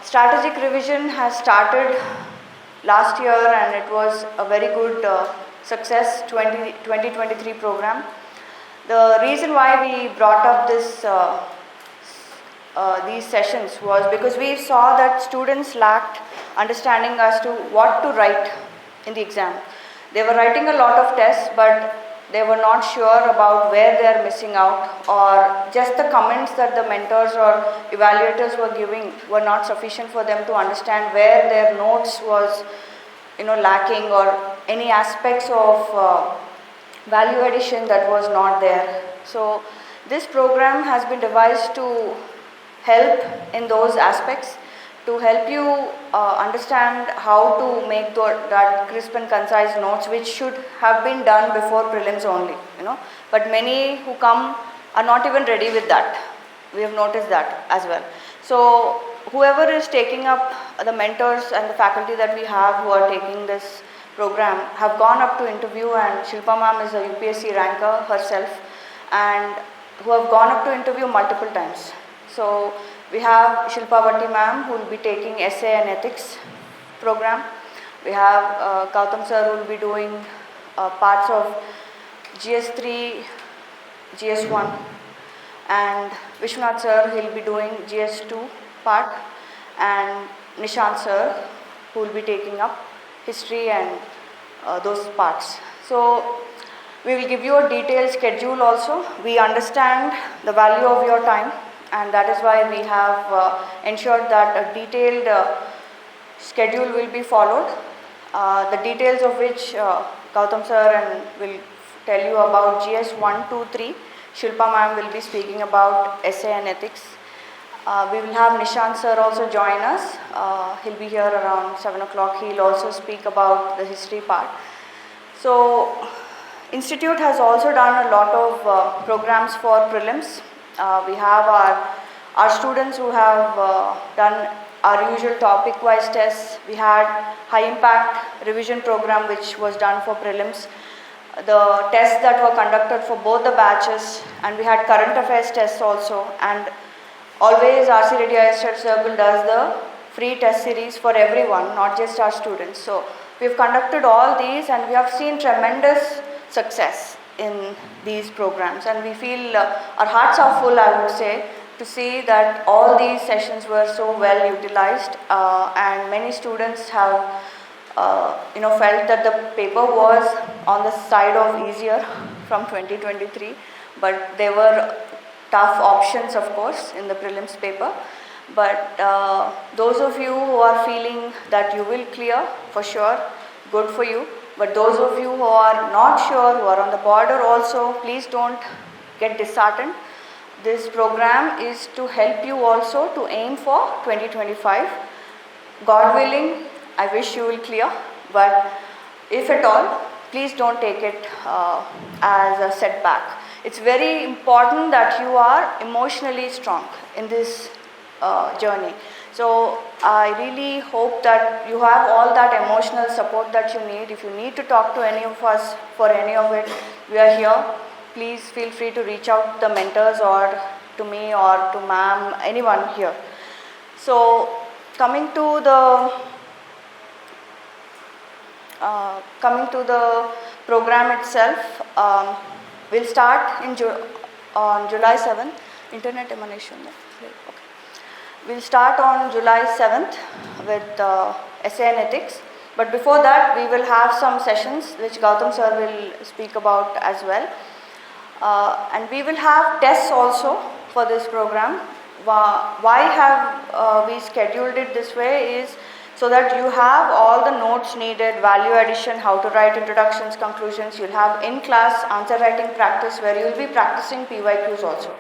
Strategic revision has started last year and it was a very good success 2023 program. The reason why we brought up these sessions was because we saw that students lacked understanding as to what to write in the exam. They were writing a lot of tests, but they were not sure about where they are missing out, or just the comments that the mentors or evaluators were giving were not sufficient for them to understand where their notes was lacking, or any aspects of value addition that was not there. So this program has been devised to help in those aspects, to help you understand how to make that crisp and concise notes, which should have been done before prelims only, But many who come are not even ready with that. We have noticed that as well. So whoever is taking up, the mentors and the faculty that we have who are taking this program have gone up to interview, and Shilpa ma'am is a UPSC ranker herself, and who have gone up to interview multiple times. So we have Shilpa Vatti ma'am who will be taking essay and ethics program. We have Gautam sir who will be doing parts of GS3, GS1, and Vishwanath sir he will be doing GS2 part, and Nishant sir who will be taking up history and those parts. So we will give you a detailed schedule also. We understand the value of your time, and that is why we have ensured that a detailed schedule will be followed, the details of which Gautam sir will tell you about GS1, 2, 3. Shilpa ma'am will be speaking about essay and ethics. We will have Nishant sir also join us. He'll be here around 7 o'clock. He'll also speak about the history part. So Institute has also done a lot of programs for prelims. We have our students who have done our usual topic wise tests. We had high impact revision program which was done for prelims. The tests that were conducted for both the batches, and we had current affairs tests also, and always RC Reddy Higher Circle does the free test series for everyone, not just our students. So we have conducted all these and we have seen tremendous success in these programs, and we feel our hearts are full, I would say, to see that all these sessions were so well utilized, and many students have felt that the paper was on the side of easier from 2023, but there were tough options of course in the prelims paper. But those of you who are feeling that you will clear, for sure, good for you. But those of you who are not sure, who are on the border also, please don't get disheartened. This program is to help you also to aim for 2025. God willing, I wish you will clear, but if at all, please don't take it as a setback. It's very important that you are emotionally strong in this journey. So I really hope that you have all that emotional support that you need. If you need to talk to any of us for any of it, we are here. Please feel free to reach out to the mentors or to me or to ma'am, anyone here. So coming to the program itself, we'll start on July 7th. Internet emanation. Okay. We'll start on July 7th with essay and ethics. But before that, we will have some sessions which Gautam sir will speak about as well. And we will have tests also for this program. Why have we scheduled it this way is so that you have all the notes needed, value addition, how to write introductions, conclusions. You'll have in-class answer writing practice where you'll be practicing PYQs also.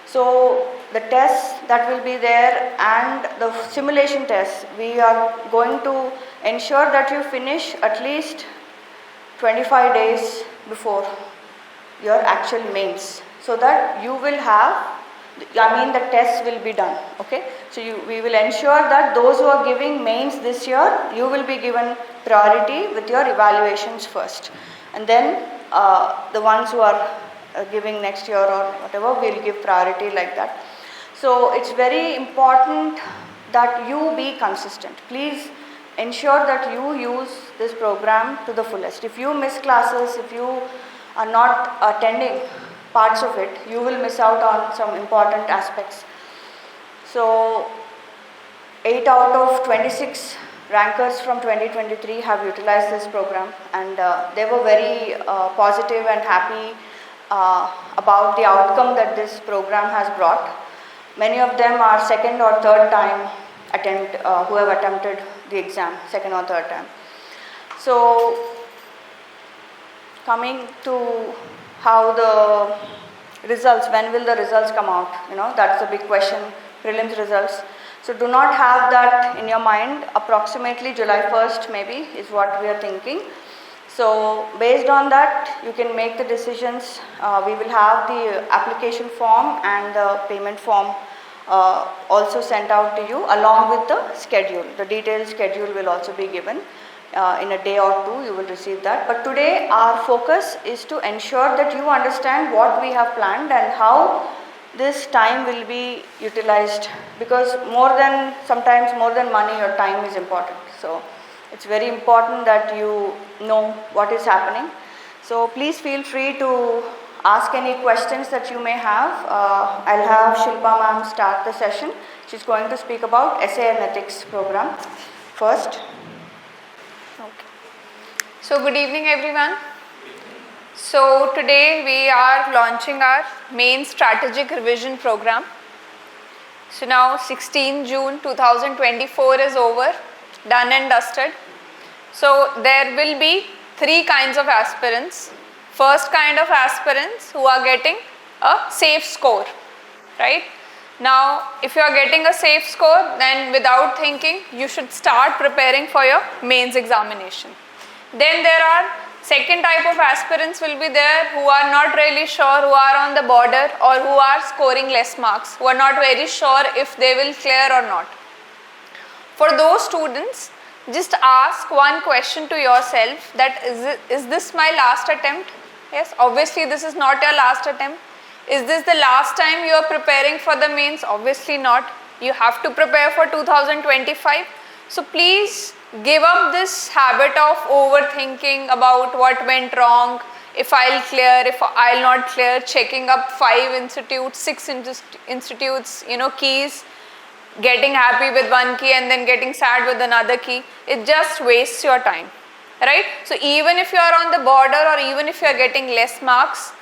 So the tests that will be there and the simulation tests, we are going to ensure that you finish at least 25 days before your actual mains, so that you will have, the tests will be done, okay. So we will ensure that those who are giving mains this year, you will be given priority with your evaluations first, and then the ones who are giving next year or whatever, we'll give priority like that. So it's very important that you be consistent. Please ensure that you use this program to the fullest. If you miss classes, if you are not attending parts of it, you will miss out on some important aspects. So 8 out of 26 rankers from 2023 have utilized this program, and they were very positive and happy about the outcome that this program has brought. Many of them are second or third time who have attempted the exam, second or third time. So coming to how the results, when will the results come out? That's the big question, prelims results. So do not have that in your mind. Approximately July 1st maybe is what we are thinking. So based on that, you can make the decisions. We will have the application form and the payment form also sent out to you along with the schedule. The detailed schedule will also be given. In a day or two you will receive that. But today our focus is to ensure that you understand what we have planned and how this time will be utilized, because sometimes more than money, your time is important. So it's very important that you know what is happening. So please feel free to ask any questions that you may have. I'll have Shilpa ma'am start the session. She's going to speak about Essay and Ethics program first. Okay. So good evening everyone. So today we are launching our Mains Strategic Revision program. So now 16 June 2024 is over, done and dusted. So there will be 3 kinds of aspirants. First kind of aspirants who are getting a safe score, right? Now if you are getting a safe score, then without thinking you should start preparing for your mains examination. Then there are second type of aspirants will be there who are not really sure, who are on the border or who are scoring less marks, who are not very sure if they will clear or not. For those students, just ask one question to yourself, that is this my last attempt? Yes, obviously this is not your last attempt. Is this the last time you are preparing for the mains? Obviously not. You have to prepare for 2025. So please give up this habit of overthinking about what went wrong, if I'll clear, if I'll not clear, checking up 5 institutes, 6 institutes, keys, getting happy with one key and then getting sad with another key. It just wastes your time, right? So even if you are on the border or even if you are getting less marks,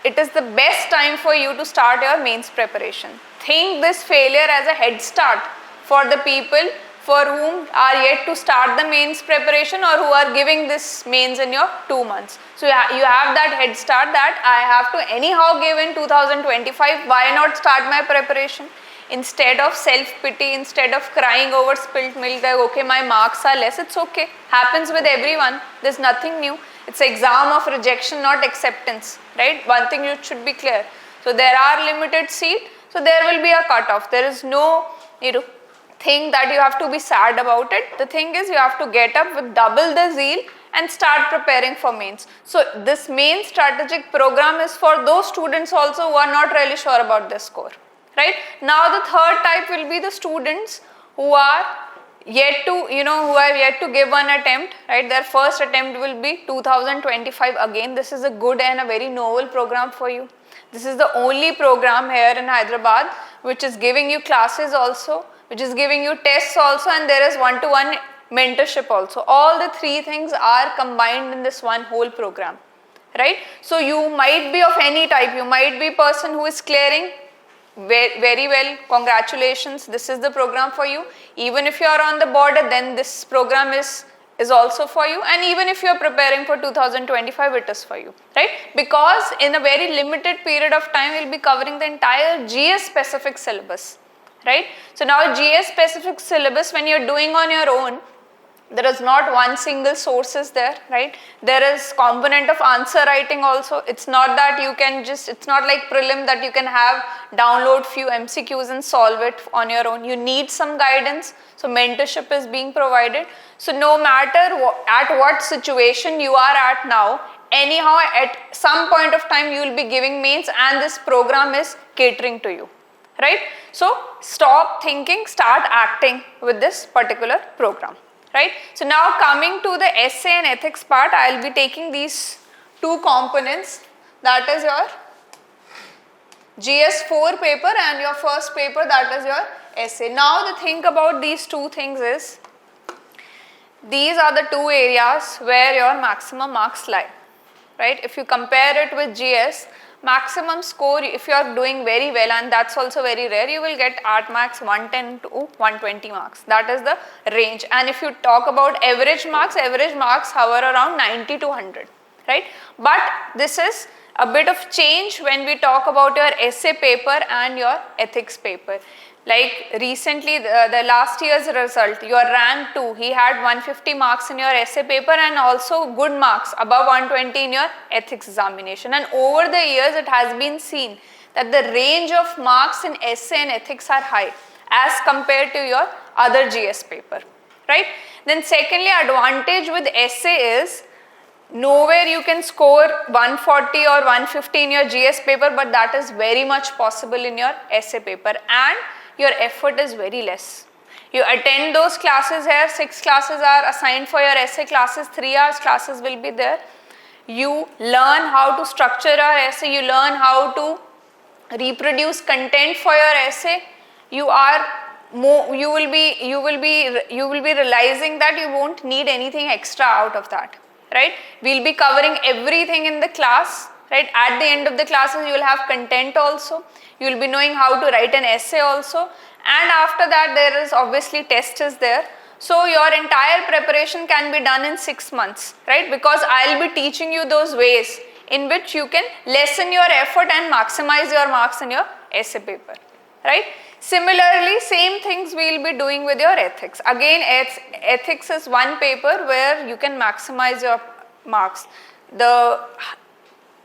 it is the best time for you to start your mains preparation. Think this failure as a head start for the people for whom are yet to start the mains preparation or who are giving this mains in your 2 months. So you have that head start that I have to anyhow give in 2025, why not start my preparation? Instead of self-pity, instead of crying over spilt milk, that okay, my marks are less, it's okay. Happens with everyone, there's nothing new. It's exam of rejection, not acceptance, right? One thing you should be clear. So there are limited seats, so there will be a cutoff. There is no, thing that you have to be sad about it. The thing is you have to get up with double the zeal and start preparing for mains. So this main strategic program is for those students also who are not really sure about their score, right? Now the third type will be the students who are yet to, who have yet to give one attempt, right? Their first attempt will be 2025 again. This is a good and a very novel program for you. This is the only program here in Hyderabad which is giving you classes also, which is giving you tests also, and there is one-to-one mentorship also. All the 3 things are combined in this one whole program, right? So you might be of any type. You might be a person who is clearing very well. Congratulations, this is the program for you. Even if you are on the border, then this program is also for you. And even if you are preparing for 2025, it is for you, right? Because in a very limited period of time, we will be covering the entire GS specific syllabus, right? So now GS specific syllabus, when you are doing on your own, there is not one single sources there, right? There is component of answer writing also. It's not that you can it's not like prelim that you can have download few MCQs and solve it on your own. You need some guidance. So mentorship is being provided. So no matter at what situation you are at now, anyhow at some point of time you will be giving mains and this program is catering to you, right? So stop thinking, start acting with this particular program, right? So now coming to the essay and ethics part, I will be taking these two components, that is your GS4 paper and your first paper, that is your essay. Now the thing about these two things is, these are the two areas where your maximum marks lie, right? If you compare it with GS, maximum score, if you are doing very well, and that's also very rare, you will get at max 110 to 120 marks. That is the range. And if you talk about average marks hover around 90 to 100, right? But this is a bit of change when we talk about your essay paper and your ethics paper. Like recently, the last year's result, your rank 2, he had 150 marks in your essay paper and also good marks above 120 in your ethics examination. And over the years, it has been seen that the range of marks in essay and ethics are high as compared to your other GS paper, right? Then secondly, advantage with essay is, nowhere you can score 140 or 150 in your GS paper, but that is very much possible in your essay paper, and your effort is very less. You attend those classes here, 6 classes are assigned for your essay classes, 3 hours classes will be there. You learn how to structure your essay, you learn how to reproduce content for your essay. You will be realizing that you won't need anything extra out of that, right? We'll be covering everything in the class, right? At the end of the classes, you will have content also. You will be knowing how to write an essay also. And after that, there is obviously test is there. So your entire preparation can be done in 6 months, right? Because I will be teaching you those ways in which you can lessen your effort and maximize your marks in your essay paper, right? Similarly, same things we will be doing with your ethics. Again, ethics is one paper where you can maximize your marks. The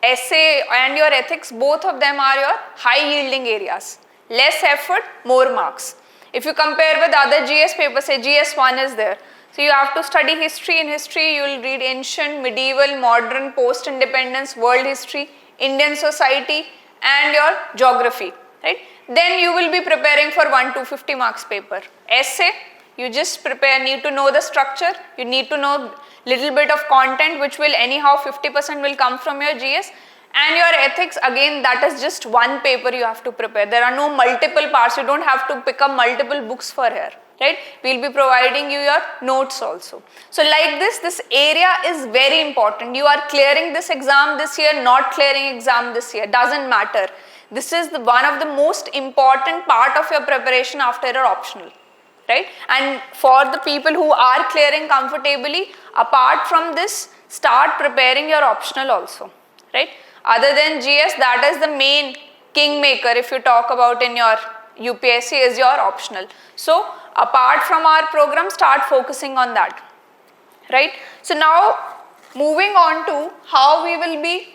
essay and your ethics, both of them are your high yielding areas. Less effort, more marks. If you compare with other GS papers, say GS1 is there. So you have to study history. In history, you will read ancient, medieval, modern, post-independence, world history, Indian society, and your geography, right? Then you will be preparing for 1 to 50 marks paper. Essay, you just prepare, need to know the structure, you need to know little bit of content, which will anyhow 50% will come from your GS. And your ethics, again, that is just one paper you have to prepare. There are no multiple parts, you don't have to pick up multiple books for here, right? We'll be providing you your notes also. So like this area is very important. You are clearing this exam this year, not clearing exam this year, doesn't matter. This is one of the most important part of your preparation after your optional, right? And for the people who are clearing comfortably, apart from this, start preparing your optional also, right? Other than GS, that is the main kingmaker if you talk about in your UPSC is your optional. So apart from our program, start focusing on that, right? So now moving on to how we will be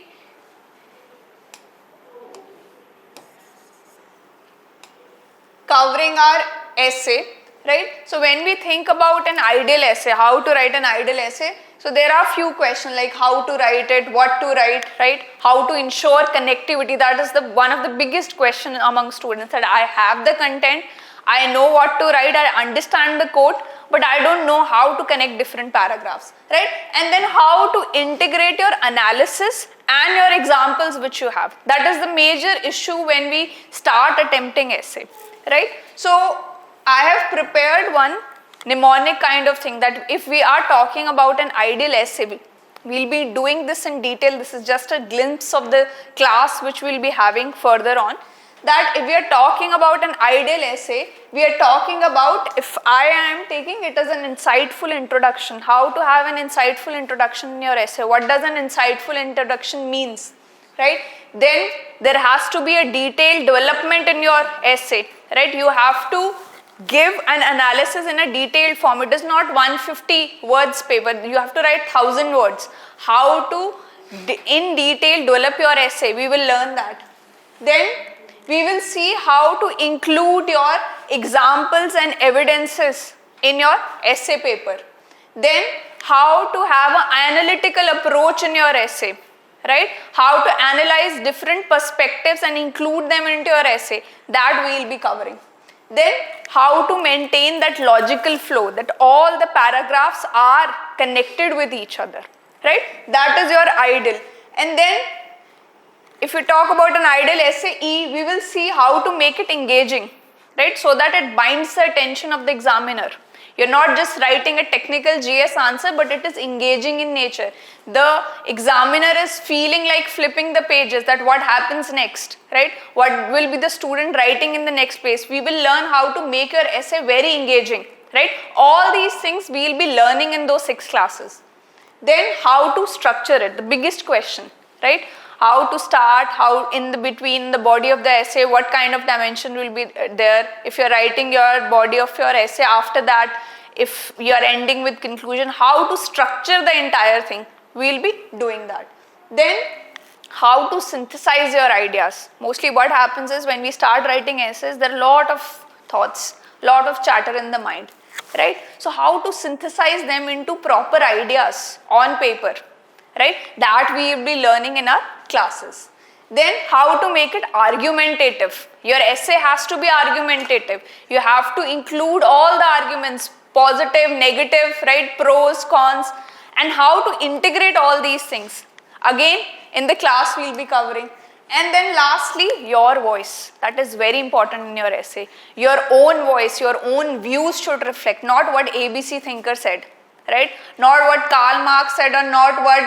covering our essay, right? So when we think about an ideal essay, how to write an ideal essay, so there are few questions like how to write it, what to write, right? How to ensure connectivity, that is one of the biggest questions among students, that I have the content, I know what to write, I understand the code, but I don't know how to connect different paragraphs, right? And then how to integrate your analysis and your examples which you have. That is the major issue when we start attempting essay, right? So I have prepared one mnemonic kind of thing, that if we are talking about an ideal essay, we'll be doing this in detail. This is just a glimpse of the class which we'll be having further on. That if we are talking about an ideal essay, we are talking about, if I am taking it as an insightful introduction, how to have an insightful introduction in your essay. What does an insightful introduction means, right? Then there has to be a detailed development in your essay, right? You have to give an analysis in a detailed form. It is not 150 words paper. You have to write 1000 words. How to in detail develop your essay, we will learn that. Then we will see how to include your examples and evidences in your essay paper. Then how to have an analytical approach in your essay, right? How to analyze different perspectives and include them into your essay, that we will be covering. Then how to maintain that logical flow, that all the paragraphs are connected with each other, right? That is your ideal. And then if we talk about an ideal essay E, we will see how to make it engaging, right? So that it binds the attention of the examiner. You're not just writing a technical GS answer, but it is engaging in nature. The examiner is feeling like flipping the pages, that what happens next, right? What will be the student writing in the next page? We will learn how to make your essay very engaging, right? All these things we will be learning in those 6 classes. Then how to structure it, the biggest question, right? How to start, how in the between the body of the essay, what kind of dimension will be there. If you're writing your body of your essay, after that, if you're ending with conclusion, how to structure the entire thing, we'll be doing that. Then how to synthesize your ideas. Mostly what happens is when we start writing essays, there are a lot of thoughts, lot of chatter in the mind, right? So how to synthesize them into proper ideas on paper, right? That we will be learning in our classes. Then how to make it argumentative. Your essay has to be argumentative. You have to include all the arguments, positive, negative, right? Pros, cons, and how to integrate all these things. Again, in the class we will be covering. And then lastly, your voice. That is very important in your essay. Your own voice, your own views should reflect, not what ABC thinker said, right? Not what Karl Marx said, or not what,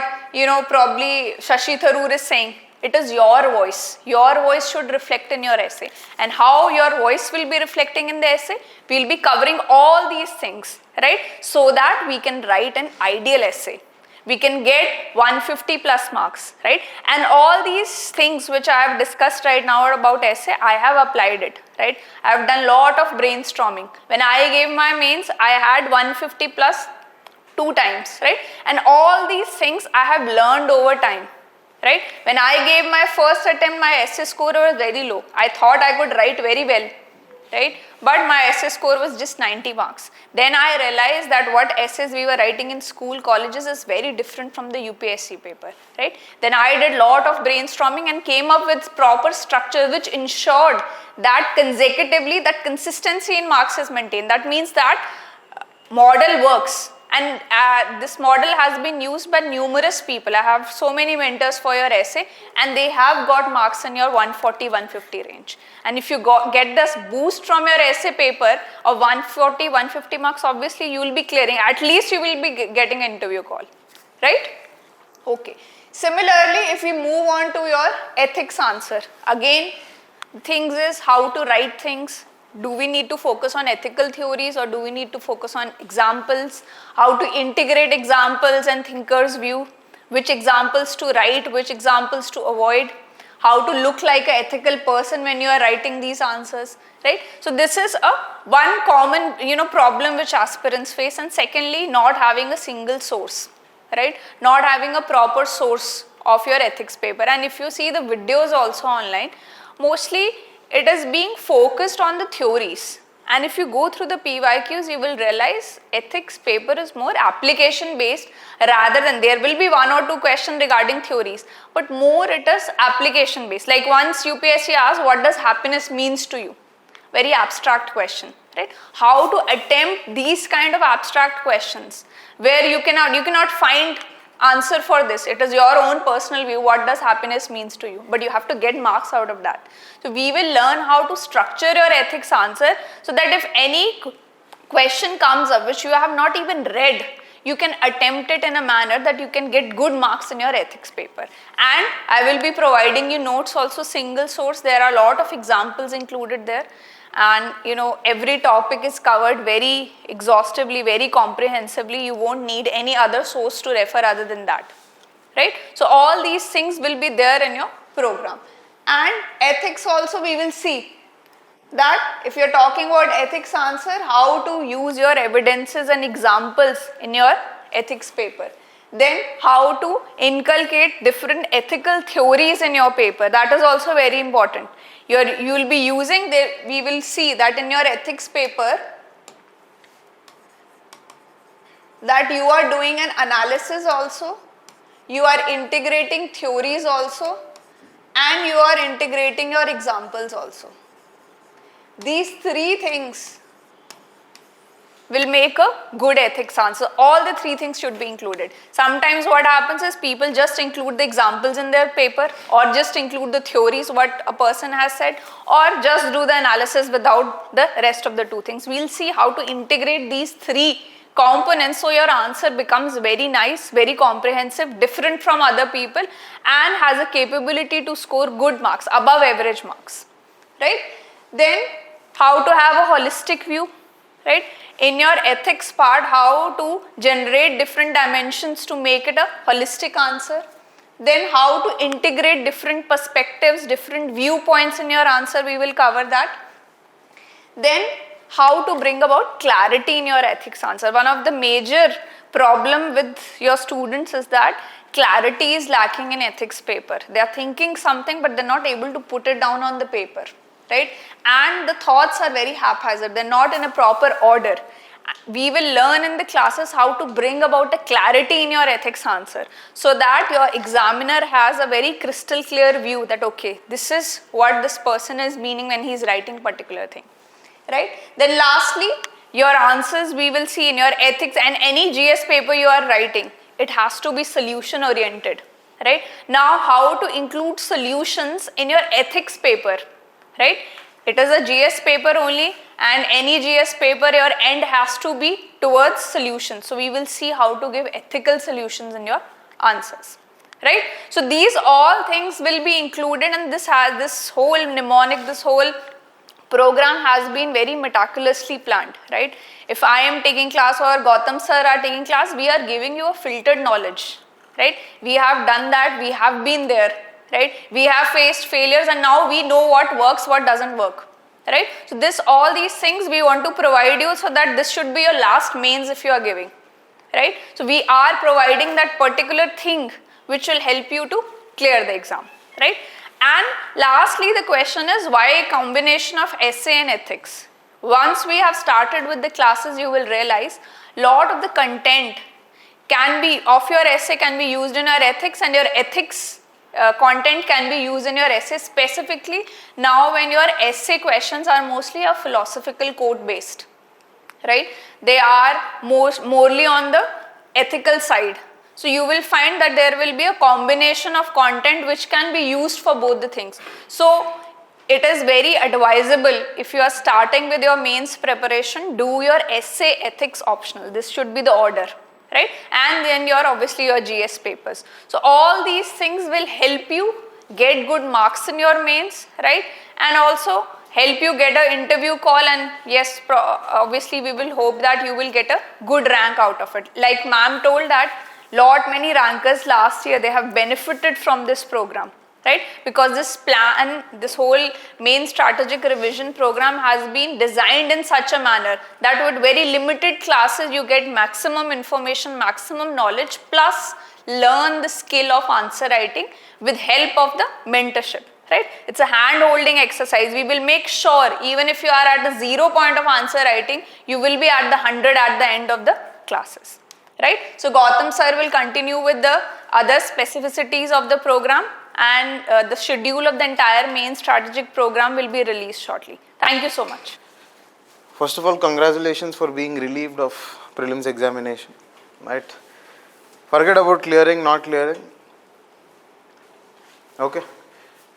probably Shashi Tharoor is saying. It is your voice. Your voice should reflect in your essay. And how your voice will be reflecting in the essay, we will be covering all these things, right? So that we can write an ideal essay. We can get 150 plus marks, right? And all these things which I have discussed right now about essay, I have applied it, right? I have done a lot of brainstorming. When I gave my mains, I had 150 plus 2 times, right? And all these things I have learned over time, right? When I gave my first attempt, my essay score was very low. I thought I could write very well, right? But my essay score was just 90 marks. Then I realized that what essays we were writing in school, colleges is very different from the UPSC paper, right? Then I did lot of brainstorming and came up with proper structure which ensured that consecutively that consistency in marks is maintained. That means that model works. And this model has been used by numerous people. I have so many mentors for your essay, and they have got marks in your 140, 150 range. And if you get this boost from your essay paper of 140, 150 marks, obviously you will be clearing. At least you will be getting an interview call, right? Okay. Similarly, if we move on to your ethics answer, again, things is how to write things. Do we need to focus on ethical theories, or do we need to focus on examples? How to integrate examples and thinker's view? Which examples to write, which examples to avoid? How to look like an ethical person when you are writing these answers, right? So this is one common problem which aspirants face. And secondly, not having a single source, right? Not having a proper source of your ethics paper. And if you see the videos also online, mostly it is being focused on the theories. And if you go through the PYQs, you will realize ethics paper is more application based, rather than there will be 1 or 2 questions regarding theories, but more it is application based. Like once UPSC asks, what does happiness means to you? Very abstract question, right? How to attempt these kind of abstract questions where you cannot find answer for this. It is your own personal view, what does happiness means to you, but you have to get marks out of that. So we will learn how to structure your ethics answer, so that if any question comes up which you have not even read, you can attempt it in a manner that you can get good marks in your ethics paper. And I will be providing you notes also, single source. There are a lot of examples included there. And every topic is covered very exhaustively, very comprehensively. You won't need any other source to refer other than that, right? So all these things will be there in your program. And ethics also we will see that if you're talking about ethics answer, how to use your evidences and examples in your ethics paper. Then how to inculcate different ethical theories in your paper. That is also very important. You will be using, we will see that in your ethics paper, that you are doing an analysis also. you are integrating theories also, and you are integrating your examples also. These three things will make a good ethics answer. All the three things should be included. Sometimes what happens is people just include the examples in their paper, or just include the theories what a person has said, or just do the analysis without the rest of the two things. We'll see how to integrate these three components so your answer becomes very nice, very comprehensive, different from other people, and has a capability to score good marks, above average marks, right? Then how to have a holistic view, right? In your ethics part, how to generate different dimensions to make it a holistic answer. Then how to integrate different perspectives, different viewpoints in your answer, we will cover that. Then how to bring about clarity in your ethics answer. One of the major problem with your students is that clarity is lacking in ethics paper. They are thinking something but they're not able to put it down on the paper, right? And the thoughts are very haphazard, they're not in a proper order. We will learn in the classes how to bring about a clarity in your ethics answer, so that your examiner has a very crystal clear view that okay, this is what this person is meaning when he is writing particular thing, right? Then lastly, your answers we will see in your ethics and any GS paper you are writing, it has to be solution oriented, right? Now how to include solutions in your ethics paper, right? It is a GS paper only, and any GS paper your end has to be towards solutions. So we will see how to give ethical solutions in your answers, right? So these all things will be included, and this whole mnemonic, this whole program has been very meticulously planned, right? If I am taking class or Gautam sir are taking class, we are giving you a filtered knowledge, right? We have done that, we have been there, right? We have faced failures and now we know what works, what doesn't work, right? So all these things we want to provide you so that this should be your last mains if you are giving, right? So we are providing that particular thing which will help you to clear the exam, right? And lastly, the question is why a combination of essay and ethics? Once we have started with the classes, you will realize lot of the content of your essay can be used in your ethics, and your ethics content can be used in your essay, specifically now when your essay questions are mostly a philosophical quote based, right? They are morely on the ethical side. So you will find that there will be a combination of content which can be used for both the things. So it is very advisable, if you are starting with your mains preparation, do your essay ethics optional. This should be the order, right? And then obviously your GS papers. So all these things will help you get good marks in your mains, right? And also help you get an interview call, and yes, obviously we will hope that you will get a good rank out of it. Like ma'am told that many rankers last year, they have benefited from this program, right? Because this plan, this whole main strategic revision program has been designed in such a manner that with very limited classes you get maximum information, maximum knowledge, plus learn the skill of answer writing with help of the mentorship, right? It's a hand-holding exercise. We will make sure even if you are at the 0 point of answer writing, you will be at the 100 at the end of the classes, right? So Gautam sir will continue with the other specificities of the program, and the schedule of the entire main strategic program will be released shortly. Thank you so much. First of all, congratulations for being relieved of prelims examination, right? Forget about clearing, not clearing. Okay.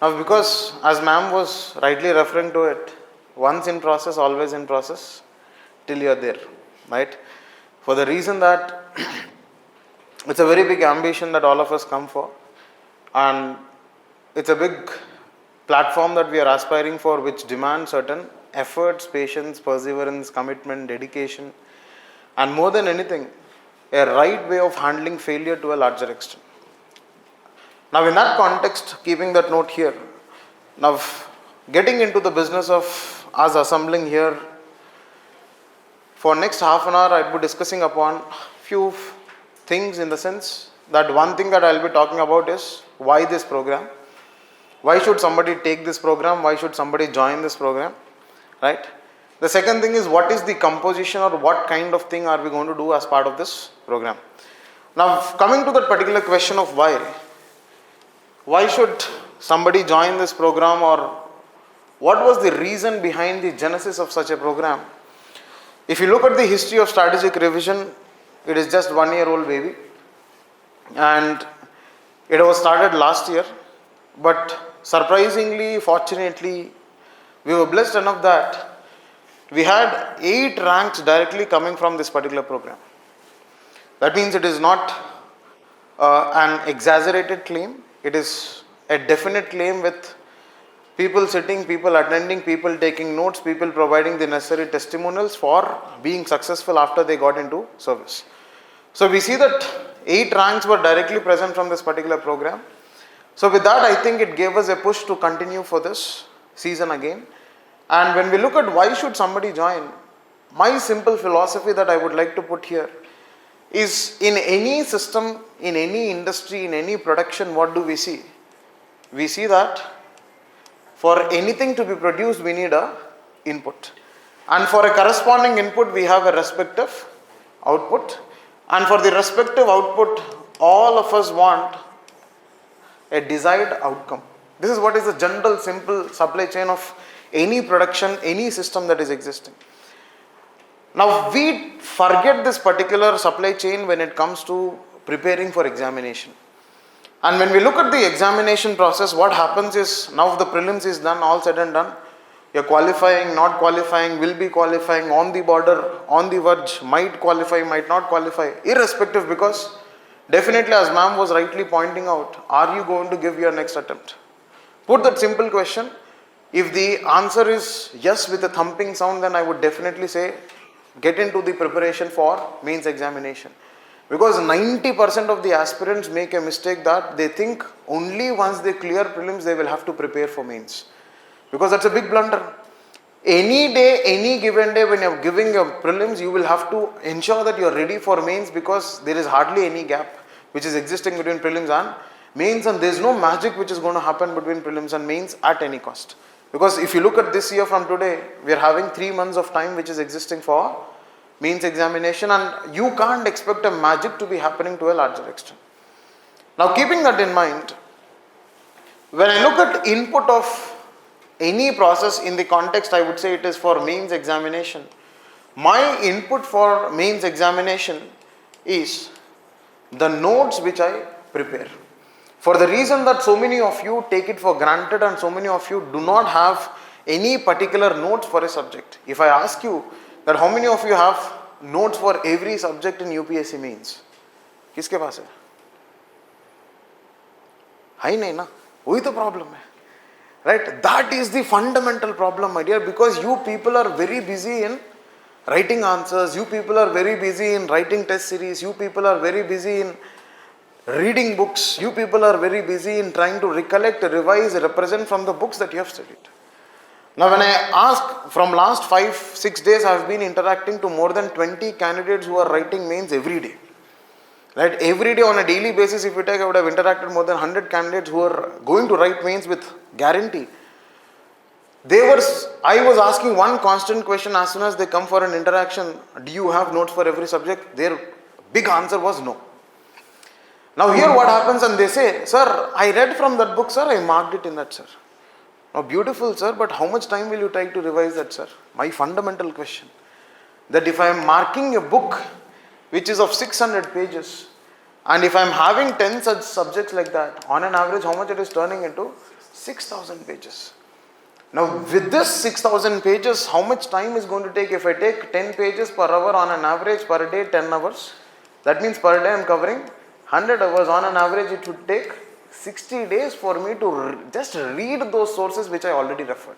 Now because as ma'am was rightly referring to it, once in process, always in process, till you are there, right? For the reason that it's a very big ambition that all of us come for, and it's a big platform that we are aspiring for, which demands certain efforts, patience, perseverance, commitment, dedication, and more than anything, a right way of handling failure to a larger extent. Now in that context, keeping that note here, now getting into the business of us assembling here, for next half an hour I will be discussing upon few things, in the sense that one thing that I will be talking about is why this program, why should somebody take this program, why should somebody join this program, right? The second thing is what is the composition or what kind of thing are we going to do as part of this program. Now coming to that particular question of why should somebody join this program, or what was the reason behind the genesis of such a program? If you look at the history of strategic revision, it is just 1 year old baby, and it was started last year, but surprisingly, fortunately, we were blessed enough that we had 8 ranks directly coming from this particular program. That means it is not an exaggerated claim, it is a definite claim with people sitting, people attending, people taking notes, people providing the necessary testimonials for being successful after they got into service. So we see that 8 ranks were directly present from this particular program. So with that, I think it gave us a push to continue for this season again. And when we look at why should somebody join, my simple philosophy that I would like to put here is, in any system, in any industry, in any production, what do we see? We see that for anything to be produced, we need a input. And for a corresponding input, we have a respective output. And for the respective output, all of us want a desired outcome. This is what is the general simple supply chain of any production, any system that is existing. Now we forget this particular supply chain when it comes to preparing for examination. And when we look at the examination process, what happens is, now the prelims is done, all said and done, you're qualifying, not qualifying, will be qualifying, on the border, on the verge, might qualify, might not qualify, irrespective, because definitely, as ma'am was rightly pointing out, are you going to give your next attempt? Put that simple question. If the answer is yes with a thumping sound, then I would definitely say get into the preparation for mains examination. Because 90% of the aspirants make a mistake that they think only once they clear prelims they will have to prepare for mains. Because that's a big blunder. Any day, any given day when you're giving your prelims, you will have to ensure that you're ready for mains, because there is hardly any gap which is existing between prelims and mains, and there's no magic which is going to happen between prelims and mains at any cost. Because if you look at this year from today, we are having 3 months of time which is existing for mains examination, and you can't expect a magic to be happening to a larger extent. Now keeping that in mind, when I look at input of any process in the context, I would say it is for mains examination. My input for mains examination is the notes which I prepare. For the reason that so many of you take it for granted and so many of you do not have any particular notes for a subject. If I ask you that how many of you have notes for every subject in UPSC mains? किसके पास है? है ही नहीं ना, वही तो problem है. Right? That is the fundamental problem, my dear, because you people are very busy in writing answers, you people are very busy in writing test series, you people are very busy in reading books, you people are very busy in trying to recollect, revise, represent from the books that you have studied. Now when I ask, from last 5-6 days I have been interacting to more than 20 candidates who are writing mains every day. Right? Every day on a daily basis, if you take, I would have interacted more than 100 candidates who are going to write mains with guarantee. I was asking one constant question as soon as they come for an interaction, do you have notes for every subject? Their big answer was no. Now here what happens, and they say, sir, I read from that book, sir, I marked it in that, sir. Now beautiful, sir, but how much time will you take to revise that, sir? My fundamental question. That if I am marking a book which is of 600 pages, and if I am having 10 such subjects like that, on an average, how much it is turning into? 6,000 pages. Now with this 6,000 pages, how much time is going to take? If I take 10 pages per hour on an average per day, 10 hours, that means per day I am covering 100 hours. On an average, it would take 60 days for me to just read those sources which I already referred.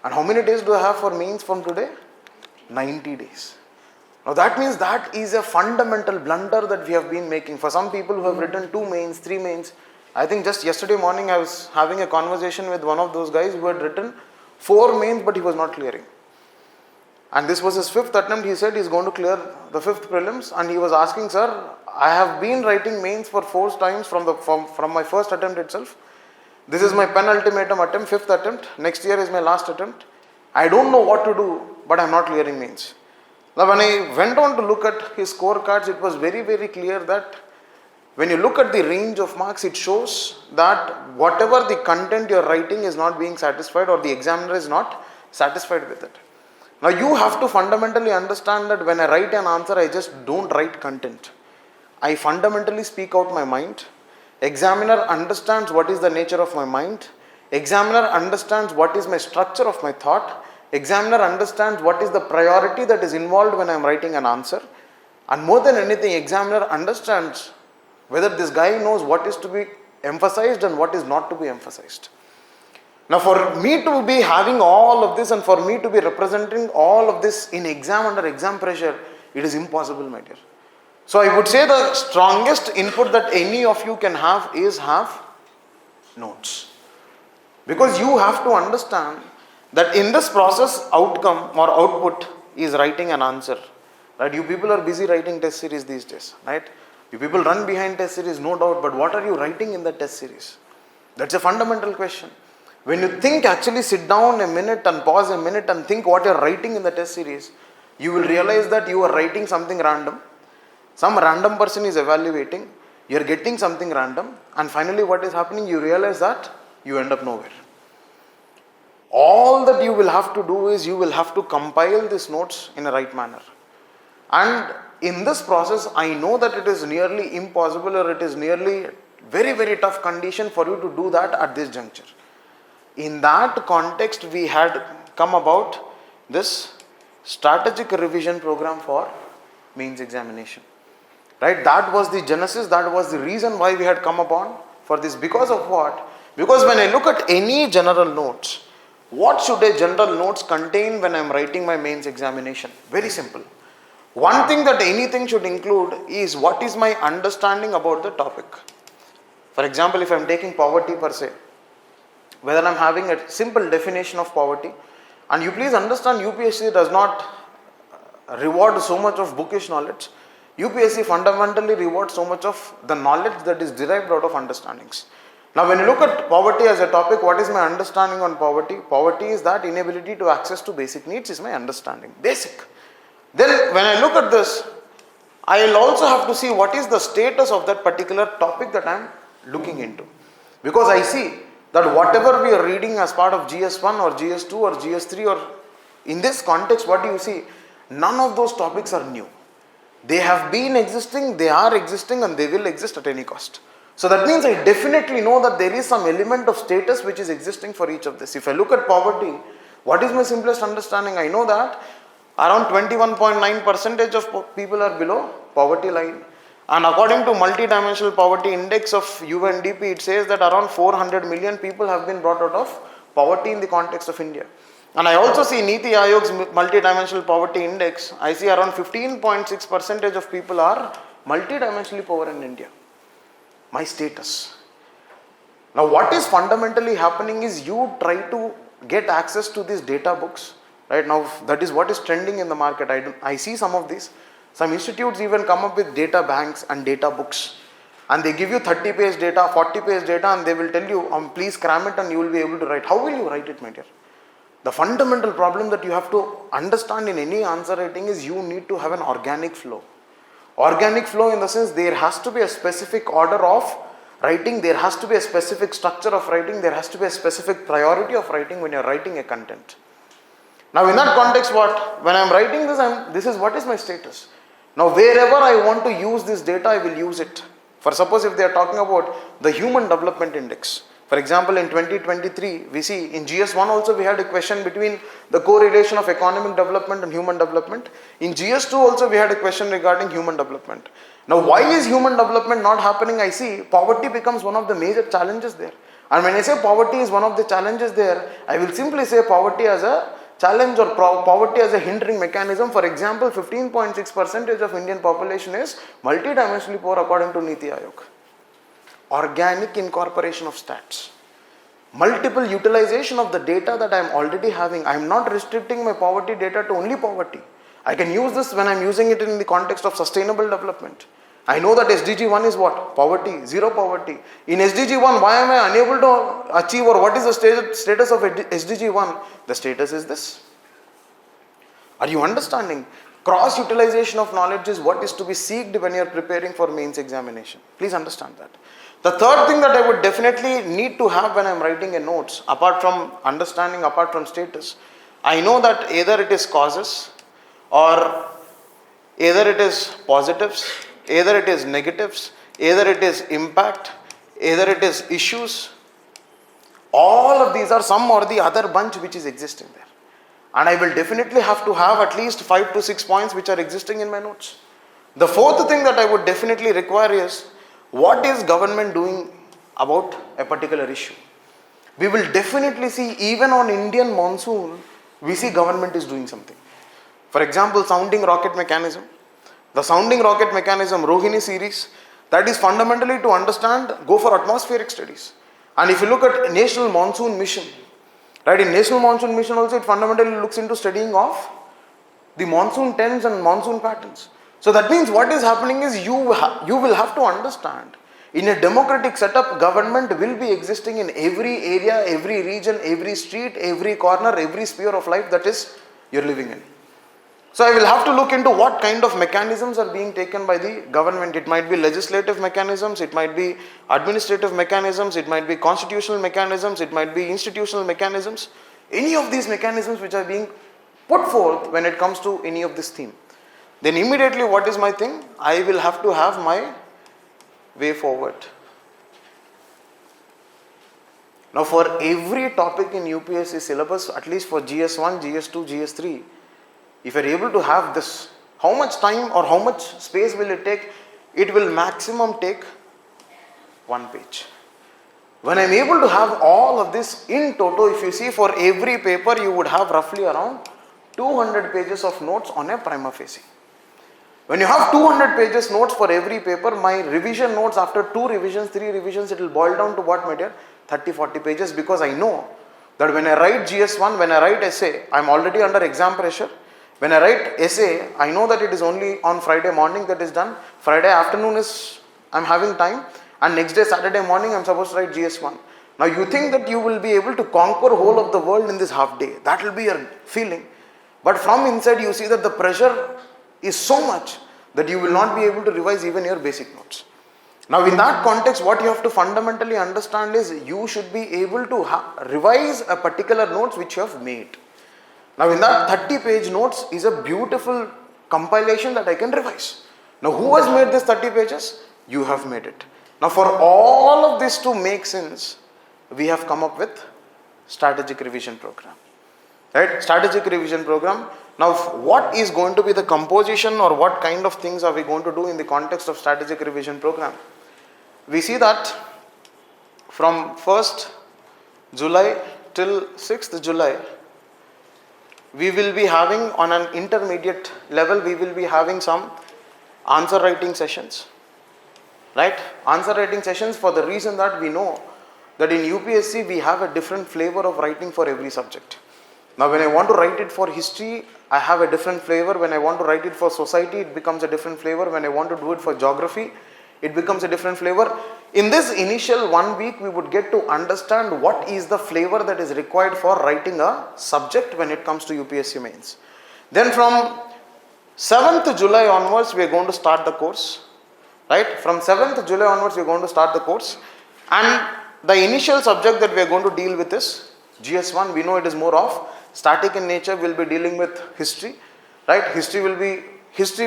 And how many days do I have for mains from today? 90 days. Now that means that is a fundamental blunder that we have been making. For some people who have written 2 mains, 3 mains, I think just yesterday morning I was having a conversation with one of those guys who had written 4 mains but he was not clearing. And this was his 5th attempt. He said he is going to clear the 5th prelims, and he was asking, sir, I have been writing mains for 4 times from my first attempt itself. This is my penultimate attempt, 5th attempt. Next year is my last attempt. I don't know what to do, but I am not clearing mains. Now when I went on to look at his scorecards, it was very, very clear that when you look at the range of marks, it shows that whatever the content you are writing is not being satisfied, or the examiner is not satisfied with it. Now you have to fundamentally understand that when I write an answer, I just don't write content. I fundamentally speak out my mind. Examiner understands what is the nature of my mind. Examiner understands what is my structure of my thought. Examiner understands what is the priority that is involved when I am writing an answer. And more than anything, examiner understands whether this guy knows what is to be emphasized and what is not to be emphasized. Now for me to be having all of this and for me to be representing all of this in exam under exam pressure, it is impossible, my dear. So I would say the strongest input that any of you can have is have notes. Because you have to understand that in this process, outcome or output is writing an answer. Right? You people are busy writing test series these days, right? You people run behind test series, no doubt, but what are you writing in the test series? That's a fundamental question. When you think, actually sit down a minute and pause a minute and think what you're writing in the test series, you will realize that you are writing something random. Some random person is evaluating, you're getting something random, and finally what is happening, you realize that you end up nowhere. All that you will have to do is you will have to compile these notes in a right manner. And in this process, I know that it is nearly impossible, or it is nearly very, very tough condition for you to do that at this juncture. In that context, we had come about this strategic revision program for mains examination. Right? That was the genesis, that was the reason why we had come upon for this. Because of what? Because when I look at any general notes, what should a general notes contain when I am writing my mains examination? Very simple. One thing that anything should include is what is my understanding about the topic. For example, if I am taking poverty per se, whether I am having a simple definition of poverty, and you please understand UPSC does not reward so much of bookish knowledge. UPSC fundamentally rewards so much of the knowledge that is derived out of understandings. Now when you look at poverty as a topic, what is my understanding on poverty? Poverty is that inability to access to basic needs is my understanding. Basic. Then when I look at this, I will also have to see what is the status of that particular topic that I am looking into. Because I see that whatever we are reading as part of GS1 or GS2 or GS3, or in this context, what do you see? None of those topics are new. They have been existing, they are existing, and they will exist at any cost. So that means I definitely know that there is some element of status which is existing for each of this. If I look at poverty, what is my simplest understanding? I know that around 21.9% of people are below poverty line. And according to multidimensional poverty index of UNDP, it says that around 400 million people have been brought out of poverty in the context of India. And I also see Niti Aayog's multidimensional poverty index. I see around 15.6% of people are multidimensionally poor in India. My status. Now what is fundamentally happening is you try to get access to these data books. Right now that is what is trending in the market. I see some of these. Some institutes even come up with data banks and data books. And they give you 30-page data, 40-page data, and they will tell you, please cram it and you will be able to write. How will you write it, my dear? The fundamental problem that you have to understand in any answer writing is you need to have an organic flow. Organic flow in the sense there has to be a specific order of writing, there has to be a specific structure of writing, there has to be a specific priority of writing when you are writing a content. Now in that context, when I am writing this, this is what is my status. Now wherever I want to use this data, I will use it. For suppose if they are talking about the Human Development Index. For example, in 2023, we see in GS1 also we had a question between the correlation of economic development and human development. In GS2 also we had a question regarding human development. Now why is human development not happening? I see poverty becomes one of the major challenges there. And when I say poverty is one of the challenges there, I will simply say poverty as a challenge or poverty as a hindering mechanism. For example, 15.6% of Indian population is multidimensionally poor according to Niti Aayog. Organic incorporation of stats. Multiple utilization of the data that I am already having. I am not restricting my poverty data to only poverty. I can use this when I am using it in the context of sustainable development. I know that SDG 1 is what? Poverty, zero poverty. In SDG 1, why am I unable to achieve, or what is the status of SDG 1? The status is this. Are you understanding? Cross utilization of knowledge is what is to be seeked when you are preparing for mains examination. Please understand that. The third thing that I would definitely need to have when I am writing a notes, apart from understanding, apart from status, I know that either it is causes, or either it is positives, either it is negatives, either it is impact, either it is issues. All of these are some or the other bunch which is existing there. And I will definitely have to have at least 5 to 6 points which are existing in my notes. The fourth thing that I would definitely require is, what is government doing about a particular issue? We will definitely see, even on Indian monsoon, we see government is doing something. For example, sounding rocket mechanism. The sounding rocket mechanism, Rohini series, that is fundamentally to understand, go for atmospheric studies. And if you look at National Monsoon Mission, right, in National Monsoon Mission also, it fundamentally looks into studying of the monsoon trends and monsoon patterns. So that means what is happening is you will have to understand, in a democratic setup, government will be existing in every area, every region, every street, every corner, every sphere of life that is you're living in. So I will have to look into what kind of mechanisms are being taken by the government. It might be legislative mechanisms, it might be administrative mechanisms, it might be constitutional mechanisms, it might be institutional mechanisms. Any of these mechanisms which are being put forth when it comes to any of this theme. Then immediately what is my thing? I will have to have my way forward. Now for every topic in UPSC syllabus, at least for GS1, GS2, GS3, if you are able to have this, how much time or how much space will it take? It will maximum take 1 page. When I am able to have all of this in total, if you see, for every paper you would have roughly around 200 pages of notes on a prima facie. When you have 200 pages notes for every paper, my revision notes after 2 revisions, 3 revisions, it will boil down to what, my dear? 30-40 pages, because I know that when I write GS1, when I write essay, I am already under exam pressure. When I write essay, I know that it is only on Friday morning that is done. Friday afternoon is, I am having time, and next day Saturday morning I am supposed to write GS1. Now you think that you will be able to conquer whole of the world in this half day. That will be your feeling. But from inside you see that the pressure is so much that you will not be able to revise even your basic notes. Now in that context, what you have to fundamentally understand is, you should be able to revise a particular notes which you have made. Now in that 30-page notes is a beautiful compilation that I can revise. Now who has made this 30 pages? You have made it. Now for all of this to make sense, we have come up with strategic revision program. Right? Strategic revision program. Now what is going to be the composition, or what kind of things are we going to do in the context of strategic revision program? We see that from 1st July till 6th July, we will be having, on an intermediate level, we will be having some answer writing sessions. Right? Answer writing sessions, for the reason that we know that in UPSC we have a different flavor of writing for every subject. Now when I want to write it for history, I have a different flavor. When I want to write it for society, it becomes a different flavor. When I want to do it for geography, it becomes a different flavor. In this initial 1 week, we would get to understand what is the flavor that is required for writing a subject when it comes to UPSC mains. Then from 7th July onwards, we are going to start the course. Right? From 7th July onwards, we are going to start the course. And the initial subject that we are going to deal with is GS1. We know it is more of static in nature. We will be dealing with history. Right? History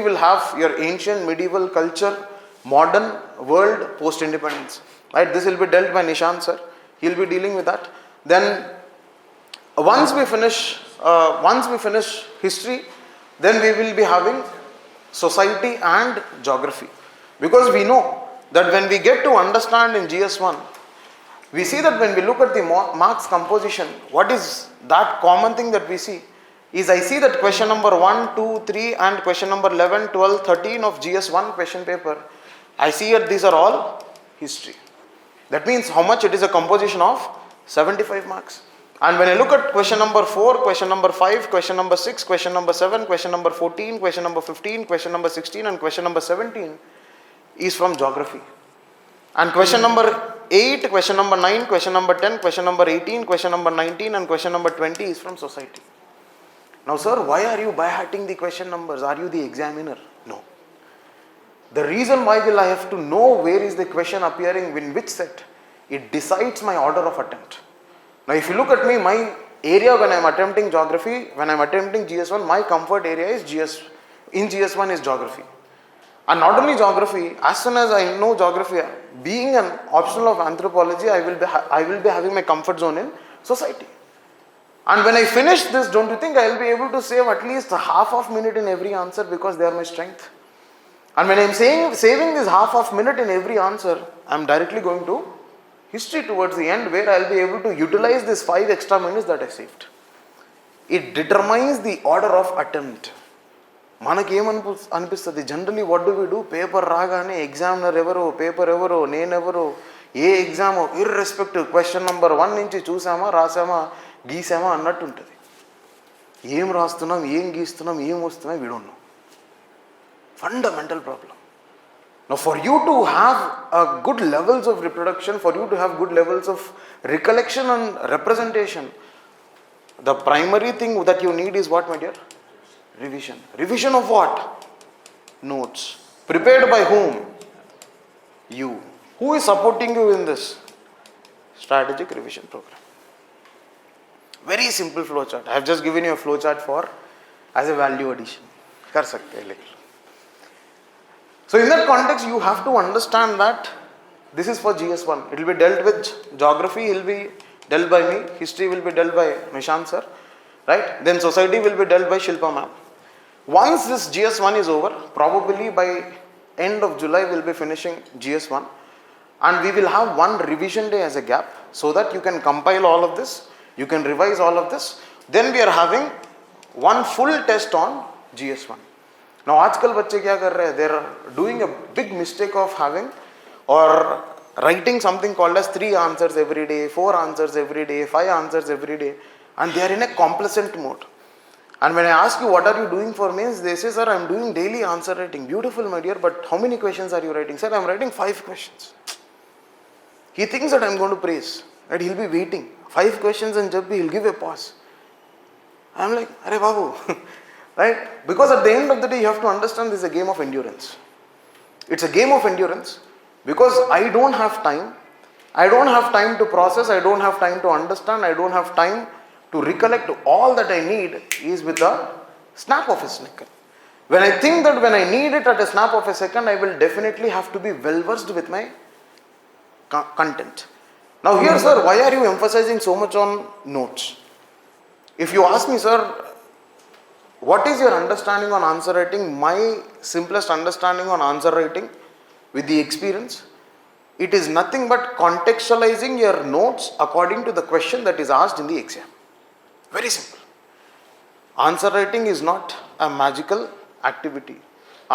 will have your ancient, medieval, culture, modern, world, post-independence. Right? This will be dealt by Nishant sir. He will be dealing with that. Then once we finish history, then we will be having society and geography. Because we know that when we get to understand in GS1, we see that when we look at the marks composition, what is that common thing that we see is, I see that question number 1, 2, 3 and question number 11, 12, 13 of GS1 question paper, I see that these are all history. That means how much? It is a composition of 75 marks. And when I look at question number 4, question number 5, question number 6, question number 7, question number 14, question number 15, question number 16 and question number 17 is from geography. And question number 8, question number 9, question number 10, question number 18, question number 19 and question number 20 is from society. Now sir, why are you by-hearting the question numbers? Are you the examiner? No. The reason why will I have to know where is the question appearing in which set? It decides my order of attempt. Now if you look at me, my area when I am attempting geography, when I am attempting GS1, my comfort area is GS1 is geography. And not only geography, as soon as I know geography, being an optional of anthropology, I will be having my comfort zone in society. And when I finish this, don't you think I will be able to save at least a half of minute in every answer because they are my strength? And when I am saving this half of minute in every answer, I am directly going to history towards the end where I will be able to utilize this 5 extra minutes that I saved. It determines the order of attempt. మనకి ఏమనిపిస్తుంది generally what do we do paper రాగానే examiner ఎవరో paper ఎవరో నేనెవరో ఏ ఎగ్జామో irrespective question number 1 నుంచి చూసామా రాసామా గీసామా అన్నట్టు ఉంటుంది. ఏం రాస్తున్నాం ఏం గీస్తున్నాం ఏం వస్తున్నాం we don't know. Fundamental problem. Now for you to have good levels of reproduction, for you to have good levels of recollection and representation, the primary thing that you need is what, my dear? Revision. Revision of what? Notes. Prepared by whom? You. Who is supporting you in this? Strategic revision program. Very simple flowchart. I have just given you a flowchart for as a value addition. Kar sakte hai lekh. So in that context, you have to understand that this is for GS1. It will be dealt with geography, it will be dealt by me, history will be dealt by Nishant sir, right? Then society will be dealt by Shilpa ma'am. Once this GS1 is over, probably by end of July we will be finishing GS1 and we will have one revision day as a gap so that you can compile all of this, you can revise all of this. Then we are having one full test on GS1. Now आजकल बच्चे क्या कर रहे हैं? They are doing a big mistake of having or writing something called as 3 answers every day, 4 answers every day, 5 answers every day, and they are in a complacent mode. And when I ask you what are you doing for mains, they say, sir, I am doing daily answer writing. Beautiful, my dear, but how many questions are you writing? Sir, I am writing 5 questions. He thinks that I am going to praise, that he will be waiting 5 questions and jab he will give a pause. I am like, Arey babu. Right? Because at the end of the day, you have to understand this is a game of endurance. It's a game of endurance because I don't have time. I don't have time to process. I don't have time to understand. I don't have time to recollect. All that I need is with a snap of a second. When I think that when I need it at a snap of a second, I will definitely have to be well versed with my content. Now here, sir, why are you emphasizing so much on notes? If you ask me, sir, what is your understanding on answer writing? My simplest understanding on answer writing with the experience, it is nothing but contextualizing your notes according to the question that is asked in the exam. Very simple. Answer writing is not a magical activity.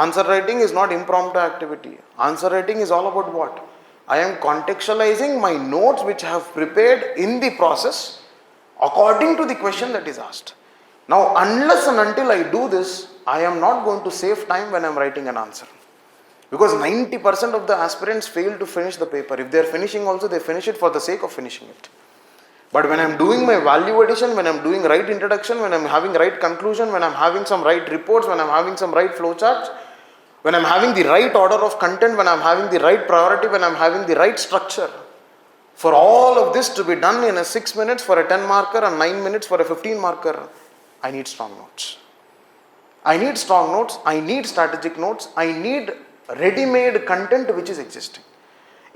Answer writing is not impromptu activity. Answer writing is all about what? I am contextualizing my notes which I have prepared in the process according to the question that is asked. Now, unless and until I do this, I am not going to save time when I am writing an answer. Because 90% of the aspirants fail to finish the paper. If they are finishing also, they finish it for the sake of finishing it. But when I am doing my value addition, when I am doing right introduction, when I am having right conclusion, when I am having some right reports, when I am having some right flowcharts, when I am having the right order of content, when I am having the right priority, when I am having the right structure, for all of this to be done in a 6 minutes for a 10 marker and 9 minutes for a 15 marker, I need strong notes. I need strong notes, I need strategic notes, I need ready-made content which is existing.